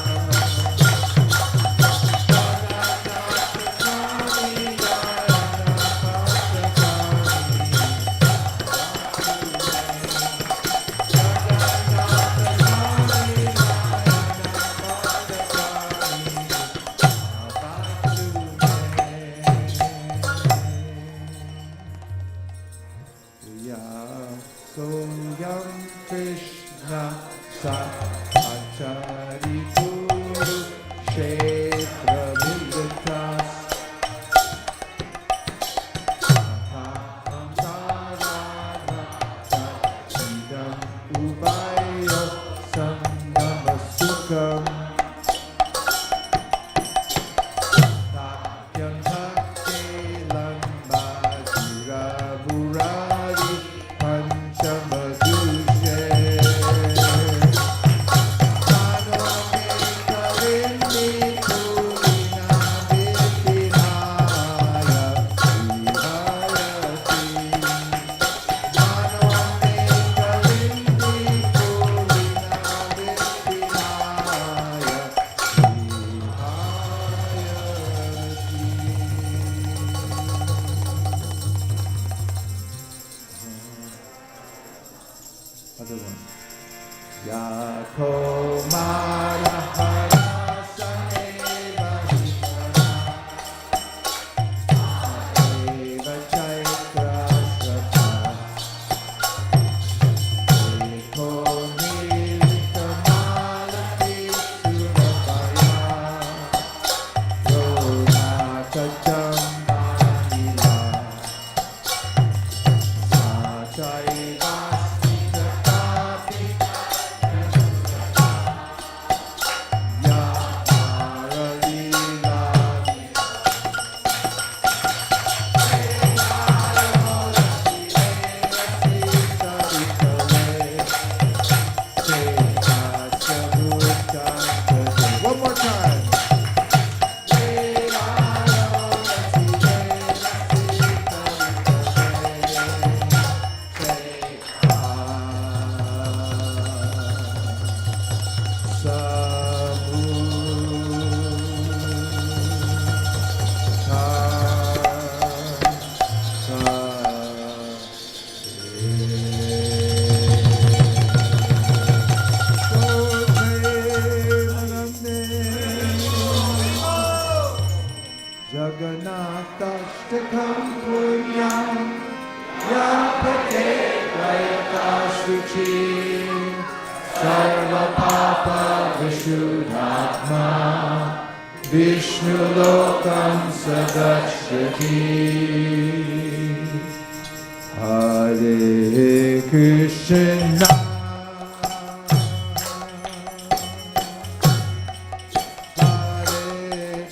Speaker 1: Soyam Krishna Sachari Guru Kshetra Militas Aham Sarana Sachidam Ubaya Sangama Sukham Tatyam Bhakti Lambadura Burari Panchamadushe Manome Karimni Purina Vidhinaya Vihayati Manome Karimni Purina Vidhinaya Other one. Yako Mara Harasaneva Eva Chaitra Srata Eko Nilita Malati Surabaya Rona Kacham Manila Sachai Vasti One more time. Jagannathashtakam punyam yapate rayakasuchi sarva papa vishuddhatma vishnu lokam sadakshati Hare Krishna Hare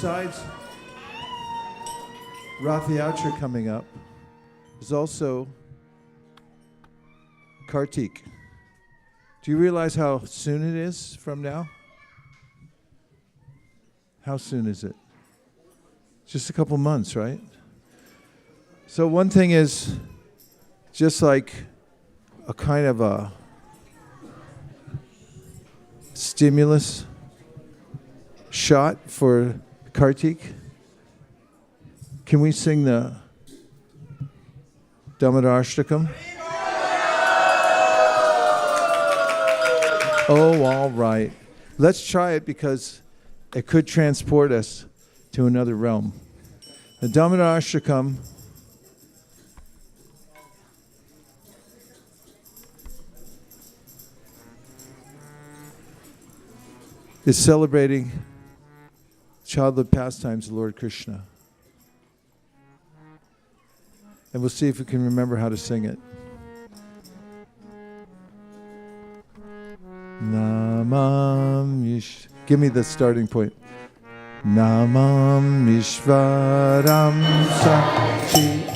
Speaker 1: besides Rath Yatra coming up, there's also Kartik. Do you realize how soon it is from now? How soon is it? Just a couple months, right? So one thing is just like a kind of a stimulus shot for Kartik. Can we sing the Damodarashtakam? Oh, all right. Let's try it because it could transport us to another realm. The Damodarashtakam is celebrating childhood pastimes of Lord Krishna. And we'll see if we can remember how to sing it. Namam Yish. Give me the starting point. Namam Ishvaram Sachi.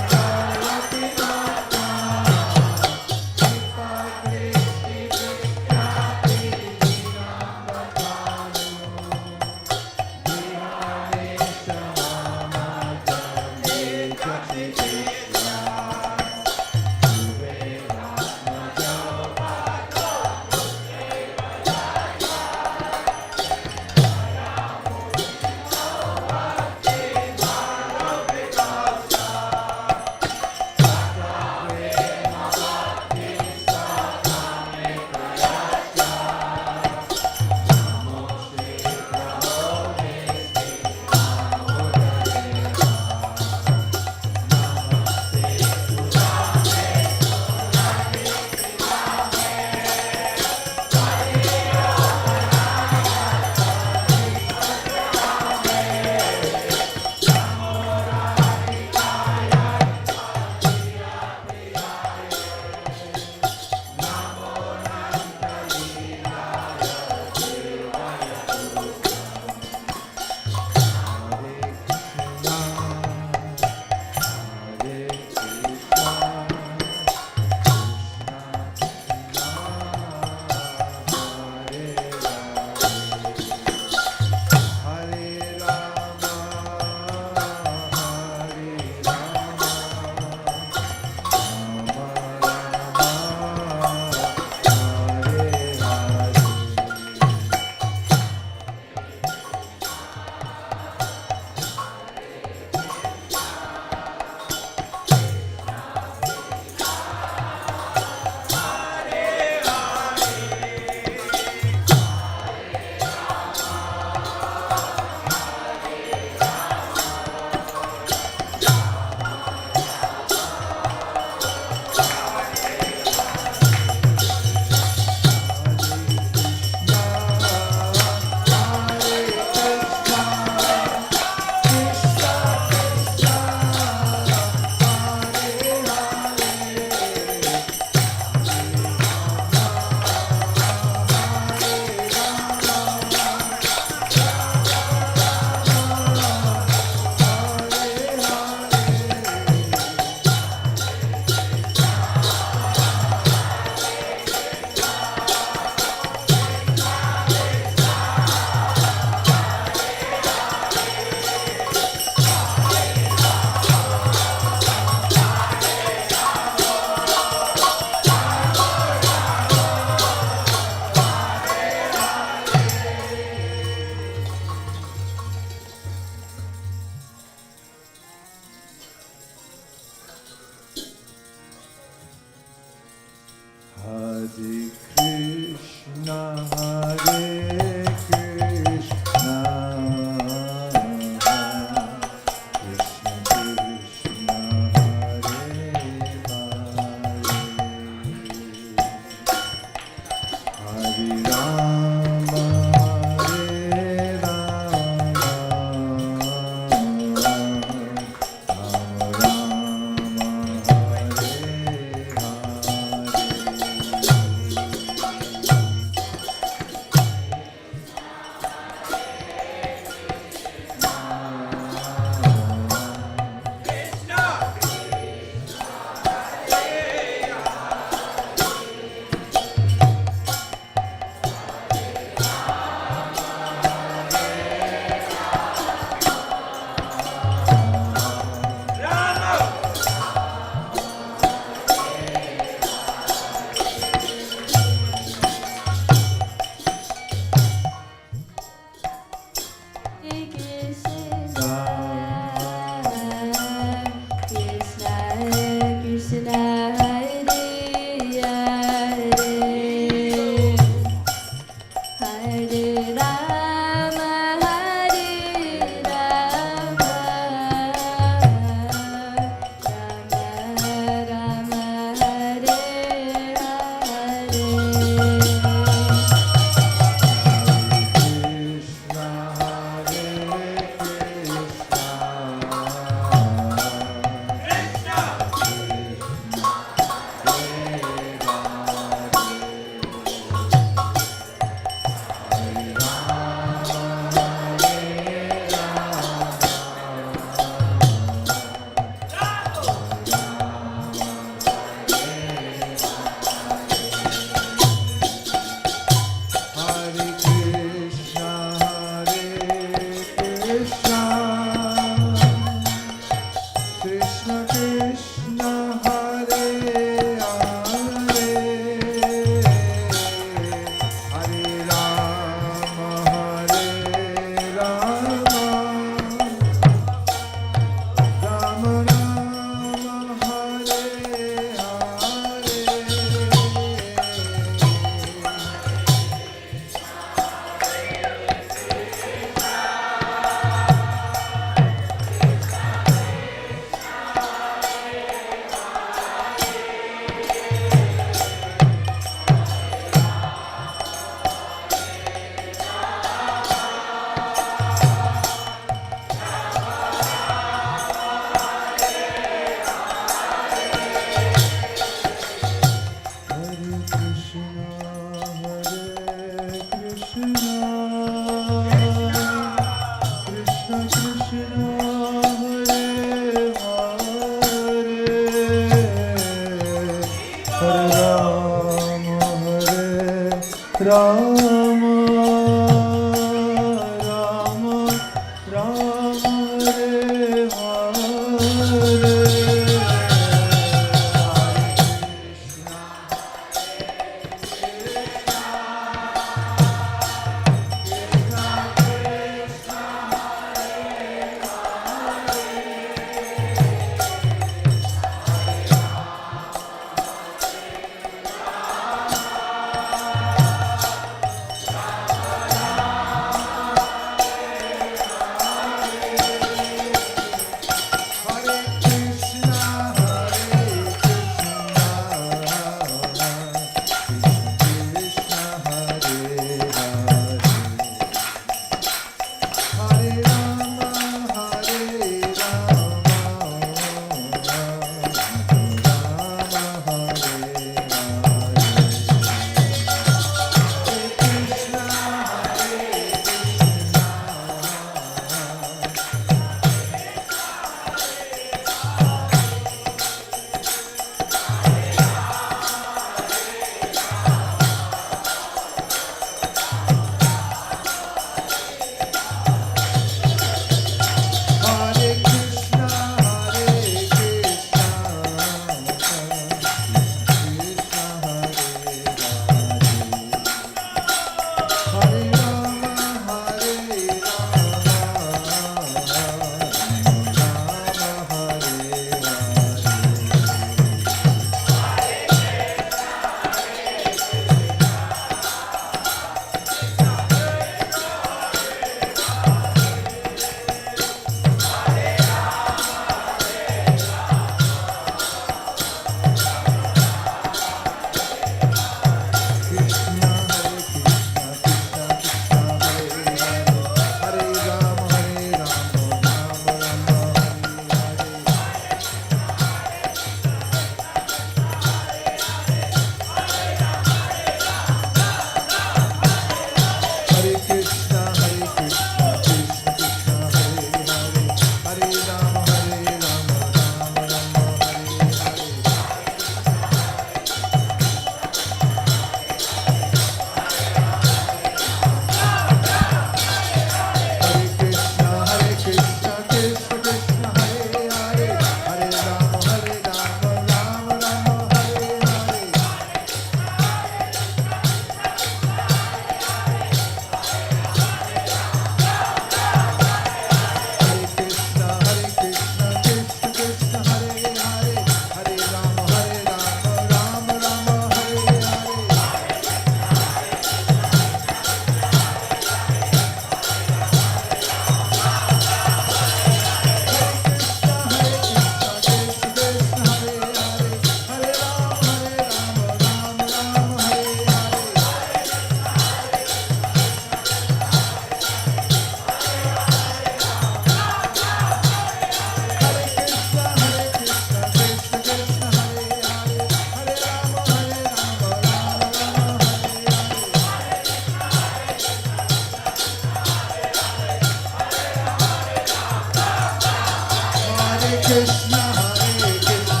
Speaker 1: Krishna, Hare Krishna,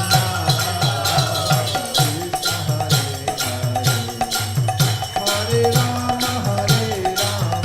Speaker 1: Hare Rama, Hare Rama,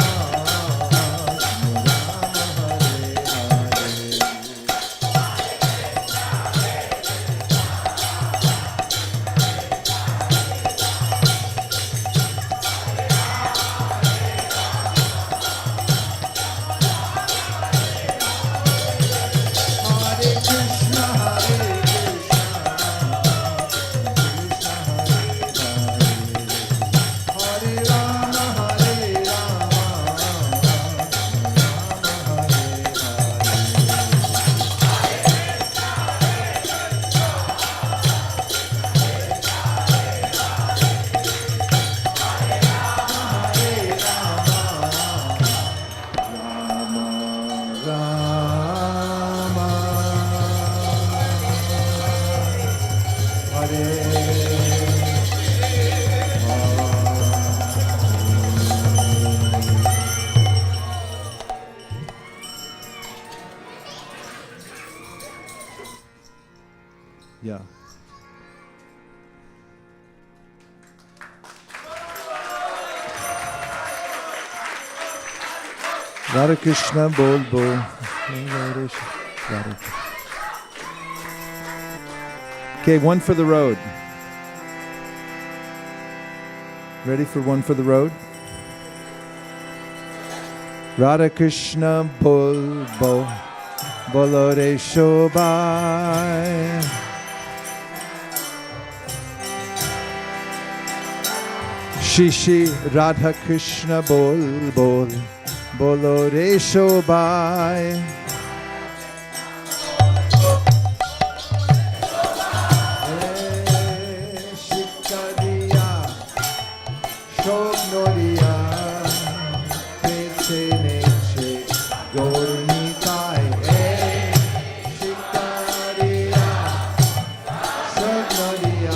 Speaker 1: yeah. Radha Krishna, bol bol. Okay, one for the road. Ready for one for the road? Radha Krishna, bol bol. Bolo re shobai. Shishi Radha Krishna bol bol. Bolo re shobai. Shikadiya Shognodiya Peche Neche Gornikai Shikadiya Shognodiya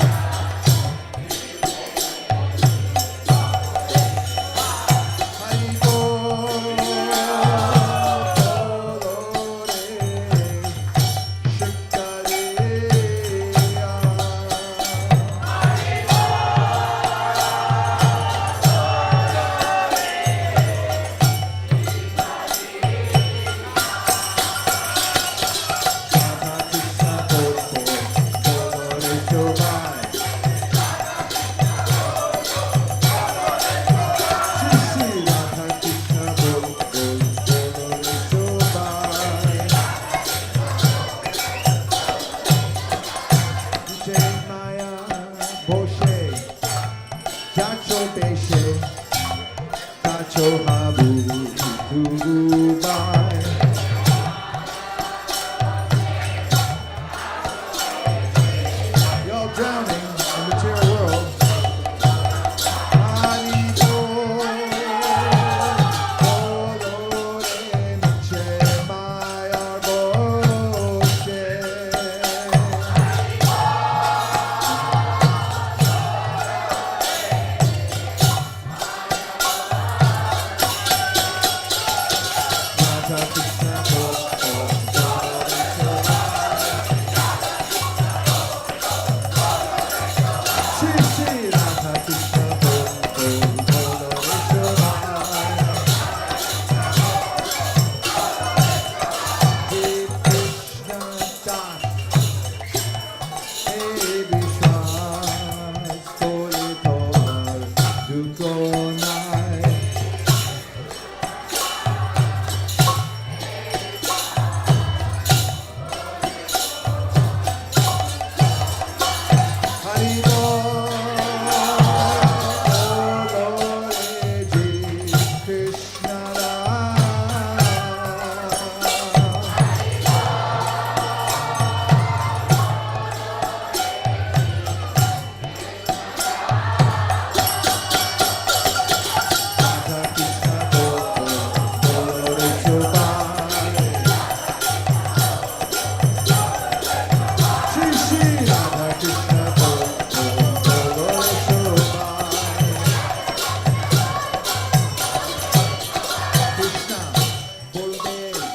Speaker 1: Y'all drowning in the material world.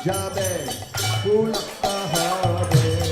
Speaker 1: Jabe, Pulakta Habe.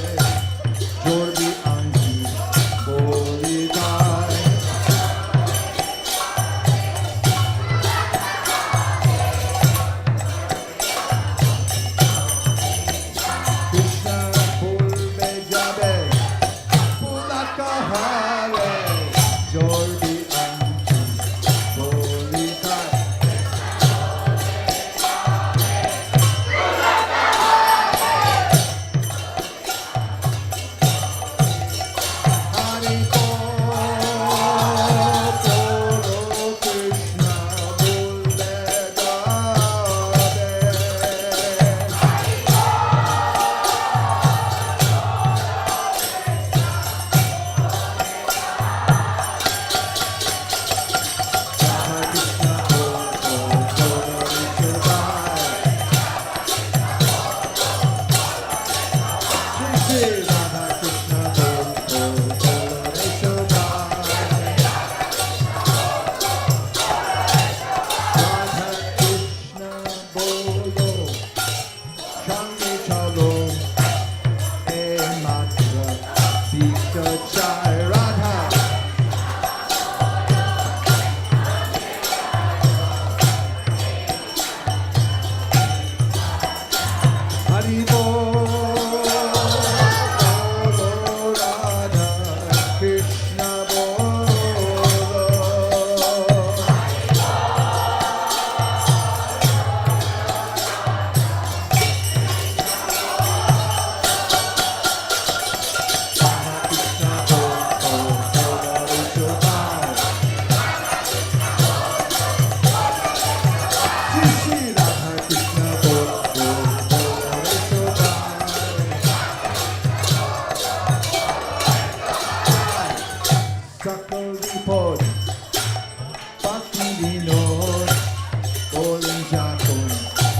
Speaker 1: Jakun,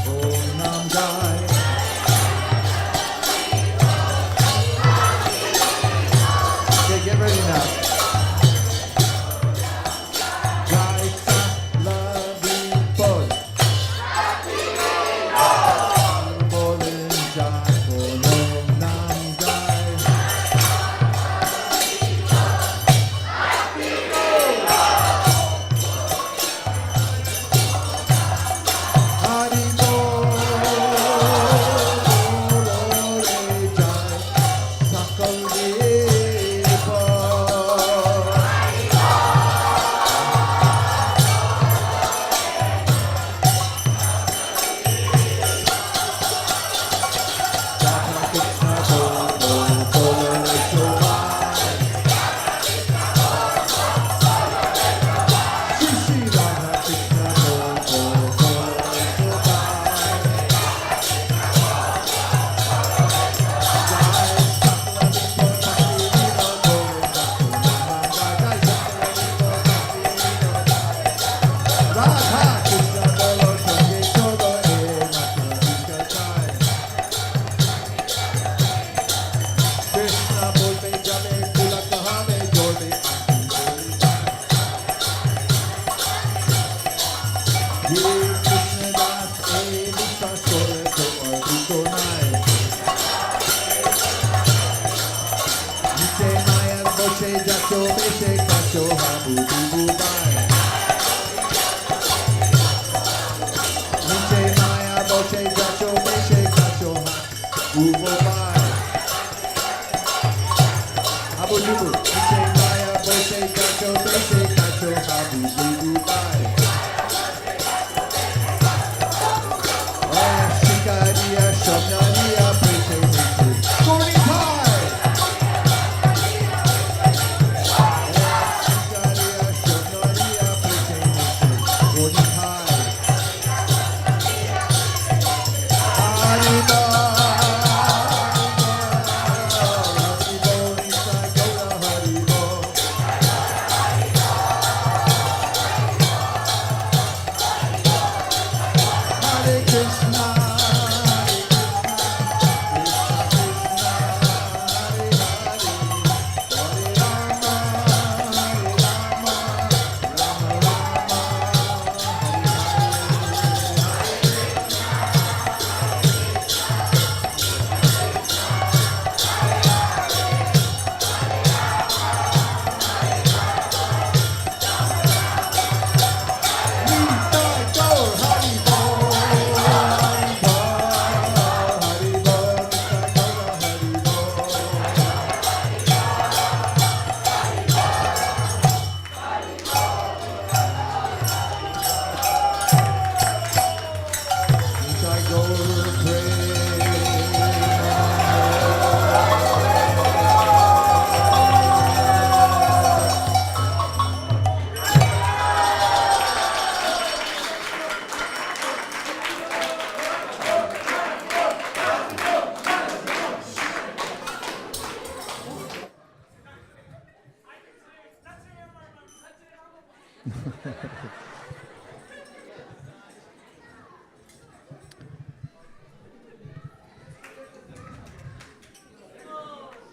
Speaker 1: Om Nam Jai. Okay, get ready now. Jai Lavi Bol. Bolin Jakun, Om Nam Jai. Hari Bol, Bol Jai, Sakal Deva. Radha Krishna Bol, Bol Shobha. Shri Shri Radha Krishna Bol, Bol Shobha.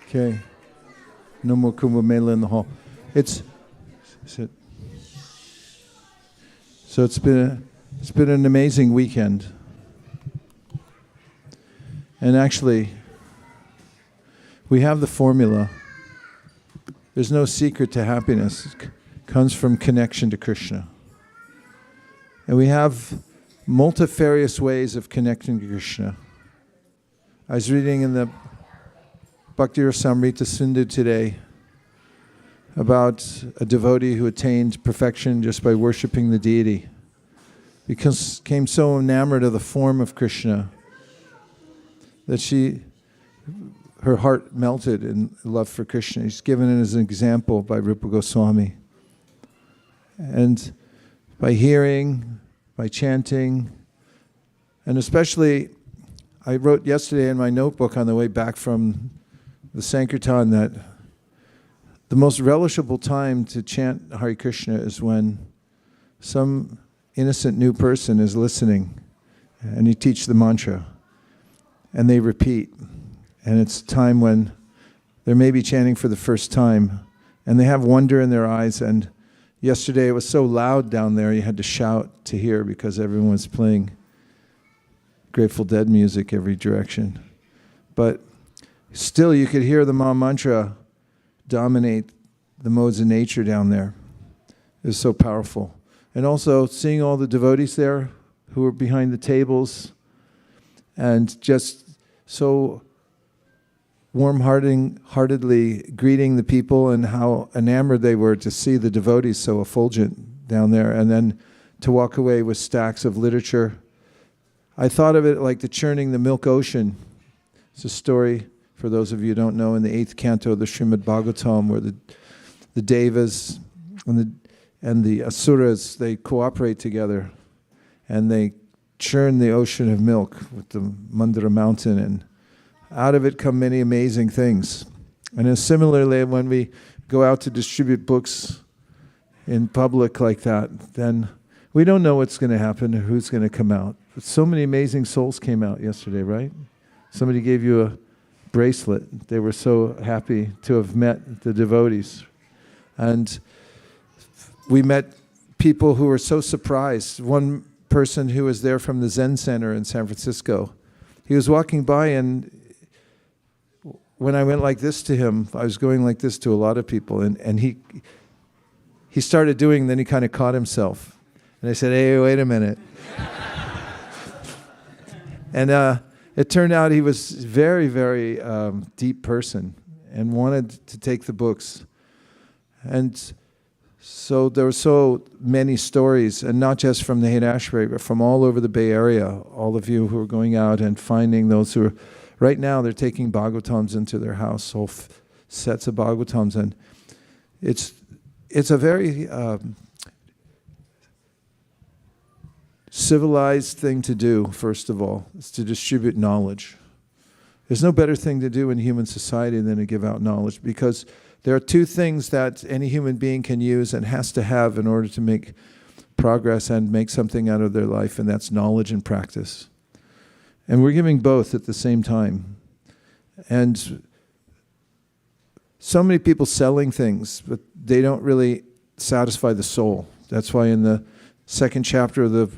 Speaker 1: Okay. No more Kumbh Mela in the hall. So it's been an amazing weekend. And actually, we have the formula. There's no secret to happiness. It comes from connection to Krishna. And we have multifarious ways of connecting to Krishna. I was reading in the Bhakti Rasamrita Sindhu today about a devotee who attained perfection just by worshiping the deity. Became so enamored of the form of Krishna that her heart melted in love for Krishna. He's given it as an example by Rupa Goswami. And by hearing, by chanting, and especially, I wrote yesterday in my notebook on the way back from the Sankirtan that the most relishable time to chant Hare Krishna is when some innocent new person is listening, and you teach the mantra, and they repeat. And it's a time when they're maybe chanting for the first time, and they have wonder in their eyes. And yesterday it was so loud down there, you had to shout to hear because everyone was playing Grateful Dead music every direction. But still you could hear the Maha Mantra dominate the modes of nature down there. It was so powerful. And also seeing all the devotees there who were behind the tables and just so warm-heartedly greeting the people, and how enamored they were to see the devotees so effulgent down there, and then to walk away with stacks of literature. I thought of it like the churning the milk ocean. It's a story, for those of you who don't know, in the 8th canto of the Srimad Bhagavatam, where the Devas and the Asuras, they cooperate together, and they churn the ocean of milk with the Mandara mountain, and out of it come many amazing things. And similarly, when we go out to distribute books in public like that, then we don't know what's going to happen or who's going to come out. But so many amazing souls came out yesterday, right? Somebody gave you a bracelet. They were so happy to have met the devotees. And we met people who were so surprised. One person who was there from the Zen Center in San Francisco, he was walking by, and when I went like this to him, I was going like this to a lot of people, and he started doing, then he kind of caught himself. And I said, hey, wait a minute. And it turned out he was a very, very deep person and wanted to take the books. And so there were so many stories, and not just from the Haight-Ashbury, but from all over the Bay Area, all of you who are going out and finding those who are, right now they're taking Bhagavatams into their house, whole sets of Bhagavatams, and it's a very civilized thing to do, first of all, is to distribute knowledge. There's no better thing to do in human society than to give out knowledge, because there are two things that any human being can use and has to have in order to make progress and make something out of their life, and that's knowledge and practice. And we're giving both at the same time. And so many people selling things, but they don't really satisfy the soul. That's why in the 2nd chapter of the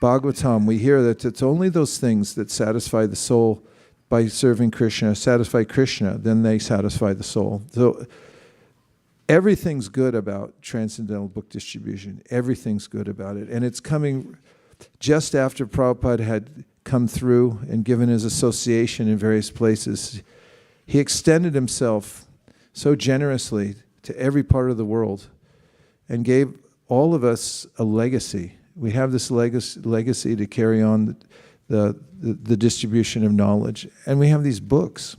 Speaker 1: Bhagavatam, we hear that it's only those things that satisfy the soul by serving Krishna, satisfy Krishna, then they satisfy the soul. So everything's good about transcendental book distribution. Everything's good about it. And it's coming just after Prabhupada had come through and given his association in various places. He extended himself so generously to every part of the world and gave all of us a legacy. We have this legacy to carry on the distribution of knowledge. And we have these books.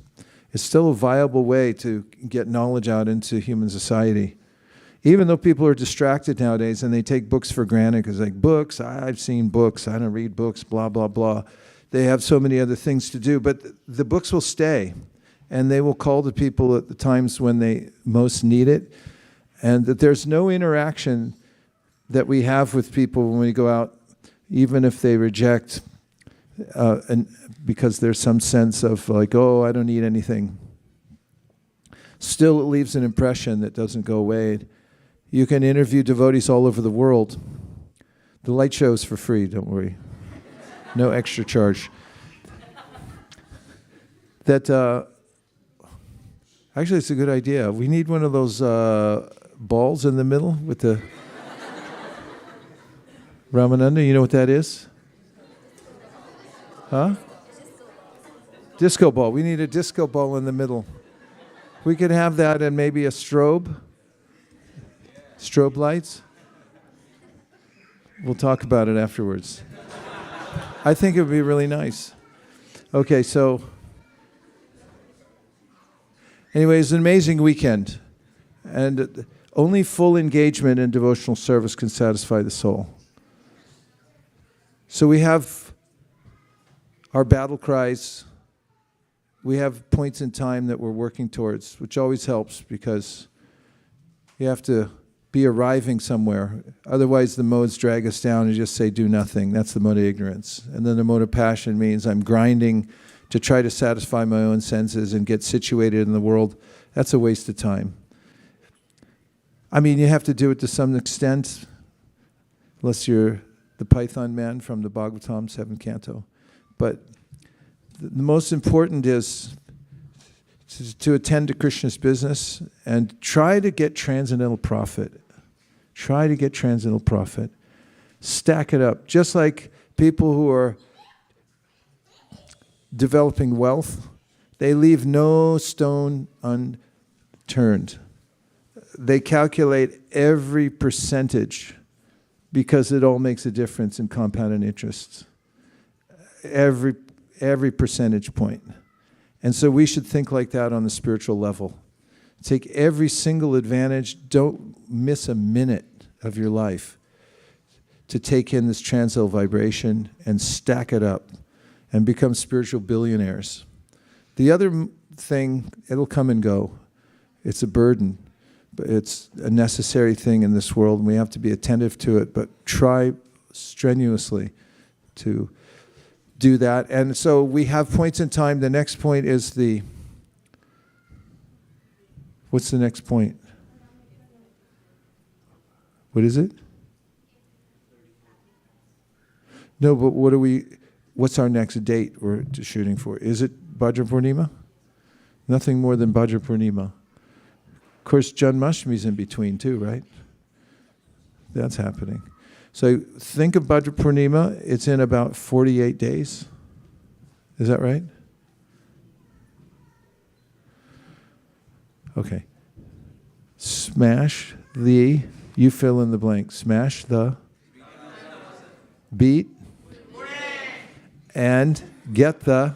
Speaker 1: It's still a viable way to get knowledge out into human society. Even though people are distracted nowadays and they take books for granted, because like, books, I've seen books, I don't read books, blah, blah, blah. They have so many other things to do, but the books will stay, and they will call to people at the times when they most need it, and that there's no interaction that we have with people when we go out, even if they reject, and because there's some sense of like, oh, I don't need anything. Still, it leaves an impression that doesn't go away. You can interview devotees all over the world. The light show is for free, don't worry. No extra charge. That, actually, it's a good idea. We need one of those balls in the middle with the... Ramananda, you know what that is? Huh? Disco ball. We need a disco ball in the middle. We could have that and maybe a strobe. Strobe lights. We'll talk about it afterwards. I think it would be really nice. Okay, so anyway, it's an amazing weekend. And only full engagement in devotional service can satisfy the soul. So we have our battle cries. We have points in time that we're working towards, which always helps because you have to be arriving somewhere. Otherwise, the modes drag us down and just say, do nothing. That's the mode of ignorance. And then the mode of passion means I'm grinding to try to satisfy my own senses and get situated in the world. That's a waste of time. I mean, you have to do it to some extent, unless you're the Python man from the Bhagavatam, 7th canto. But the most important is to attend to Krishna's business and try to get transcendental profit. Try to get transcendental profit. Stack it up. Just like people who are developing wealth, they leave no stone unturned. They calculate every percentage because it all makes a difference in compounded interest. Every percentage point. And so we should think like that on the spiritual level. Take every single advantage. Don't miss a minute of your life to take in this transcendental vibration and stack it up and become spiritual billionaires. The other thing, it'll come and go. It's a burden, but it's a necessary thing in this world, and we have to be attentive to it, but try strenuously to do that. And so we have points in time. The next point is what's the next point? What is it? No, but what's our next date we're shooting for? Is it Bhadra Purnima? Nothing more than Bhadra Purnima. Of course, Janmashtami's in between too, right? That's happening. So think of Bhadra Purnima. It's in about 48 days. Is that right? Okay. Smash the, you fill in the blank. Smash the, beat, and get the.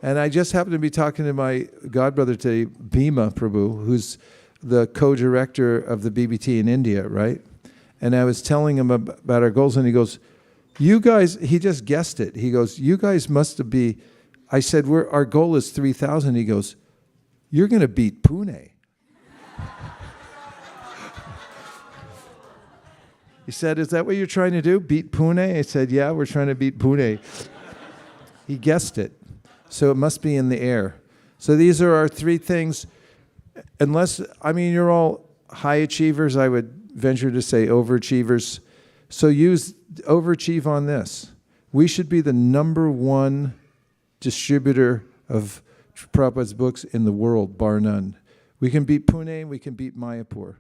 Speaker 1: And I just happened to be talking to my godbrother today, Bhima Prabhu, who's the co-director of the BBT in India, right? And I was telling him about our goals, and he goes, you guys, he just guessed it. He goes, you guys must be, I said, our goal is 3,000. He goes, you're going to beat Pune. He said, is that what you're trying to do, beat Pune? I said, yeah, we're trying to beat Pune. He guessed it. So it must be in the air. So these are our three things. Unless, I mean, you're all high achievers, I would venture to say overachievers. So overachieve on this. We should be the #1 distributor of Prabhupada's books in the world, bar none. We can beat Pune, we can beat Mayapur.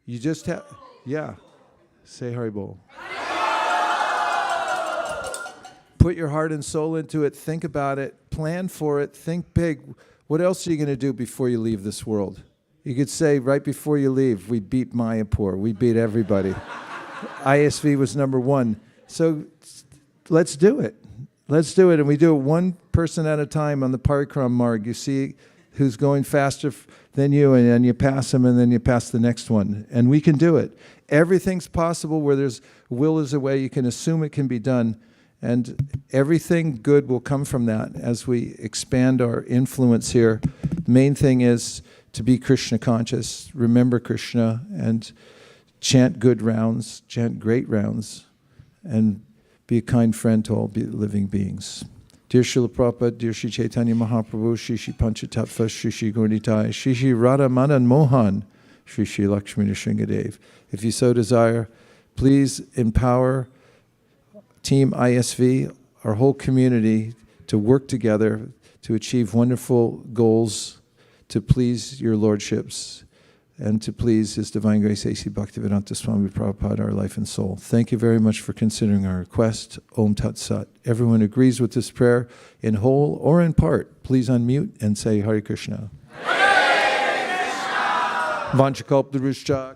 Speaker 1: You just have, yeah. Say Haribol. Put your heart and soul into it. Think about it. Plan for it. Think big. What else are you going to do before you leave this world? You could say right before you leave, we beat Mayapur. We beat everybody. ISV was #1. So let's do it. Let's do it. And we do it one person at a time on the Parikram Marg. You see who's going faster than you, and then you pass them, and then you pass the next one. And we can do it. Everything's possible. Where there's will is a way. You can assume it can be done. And everything good will come from that as we expand our influence here. The main thing is to be Krishna conscious, remember Krishna, and chant good rounds, chant great rounds, and be a kind friend to all living beings. Dear Srila Prabhupada, dear Sri Chaitanya Mahaprabhu, Shri Shri Panchatattva, Shri Shri Gauranitai, Shri Shri Radha Madan Mohan, Shri Shri Lakshmi Nrsingadev. If you so desire, please empower Team ISV, our whole community, to work together to achieve wonderful goals, to please your lordships, and to please His Divine Grace A.C. Bhaktivedanta Swami Prabhupada, our life and soul. Thank you very much for considering our request. Om Tat Sat. Everyone agrees with this prayer in whole or in part. Please unmute and say Hare Krishna. Hare Krishna. Vanchakalpaduruscha.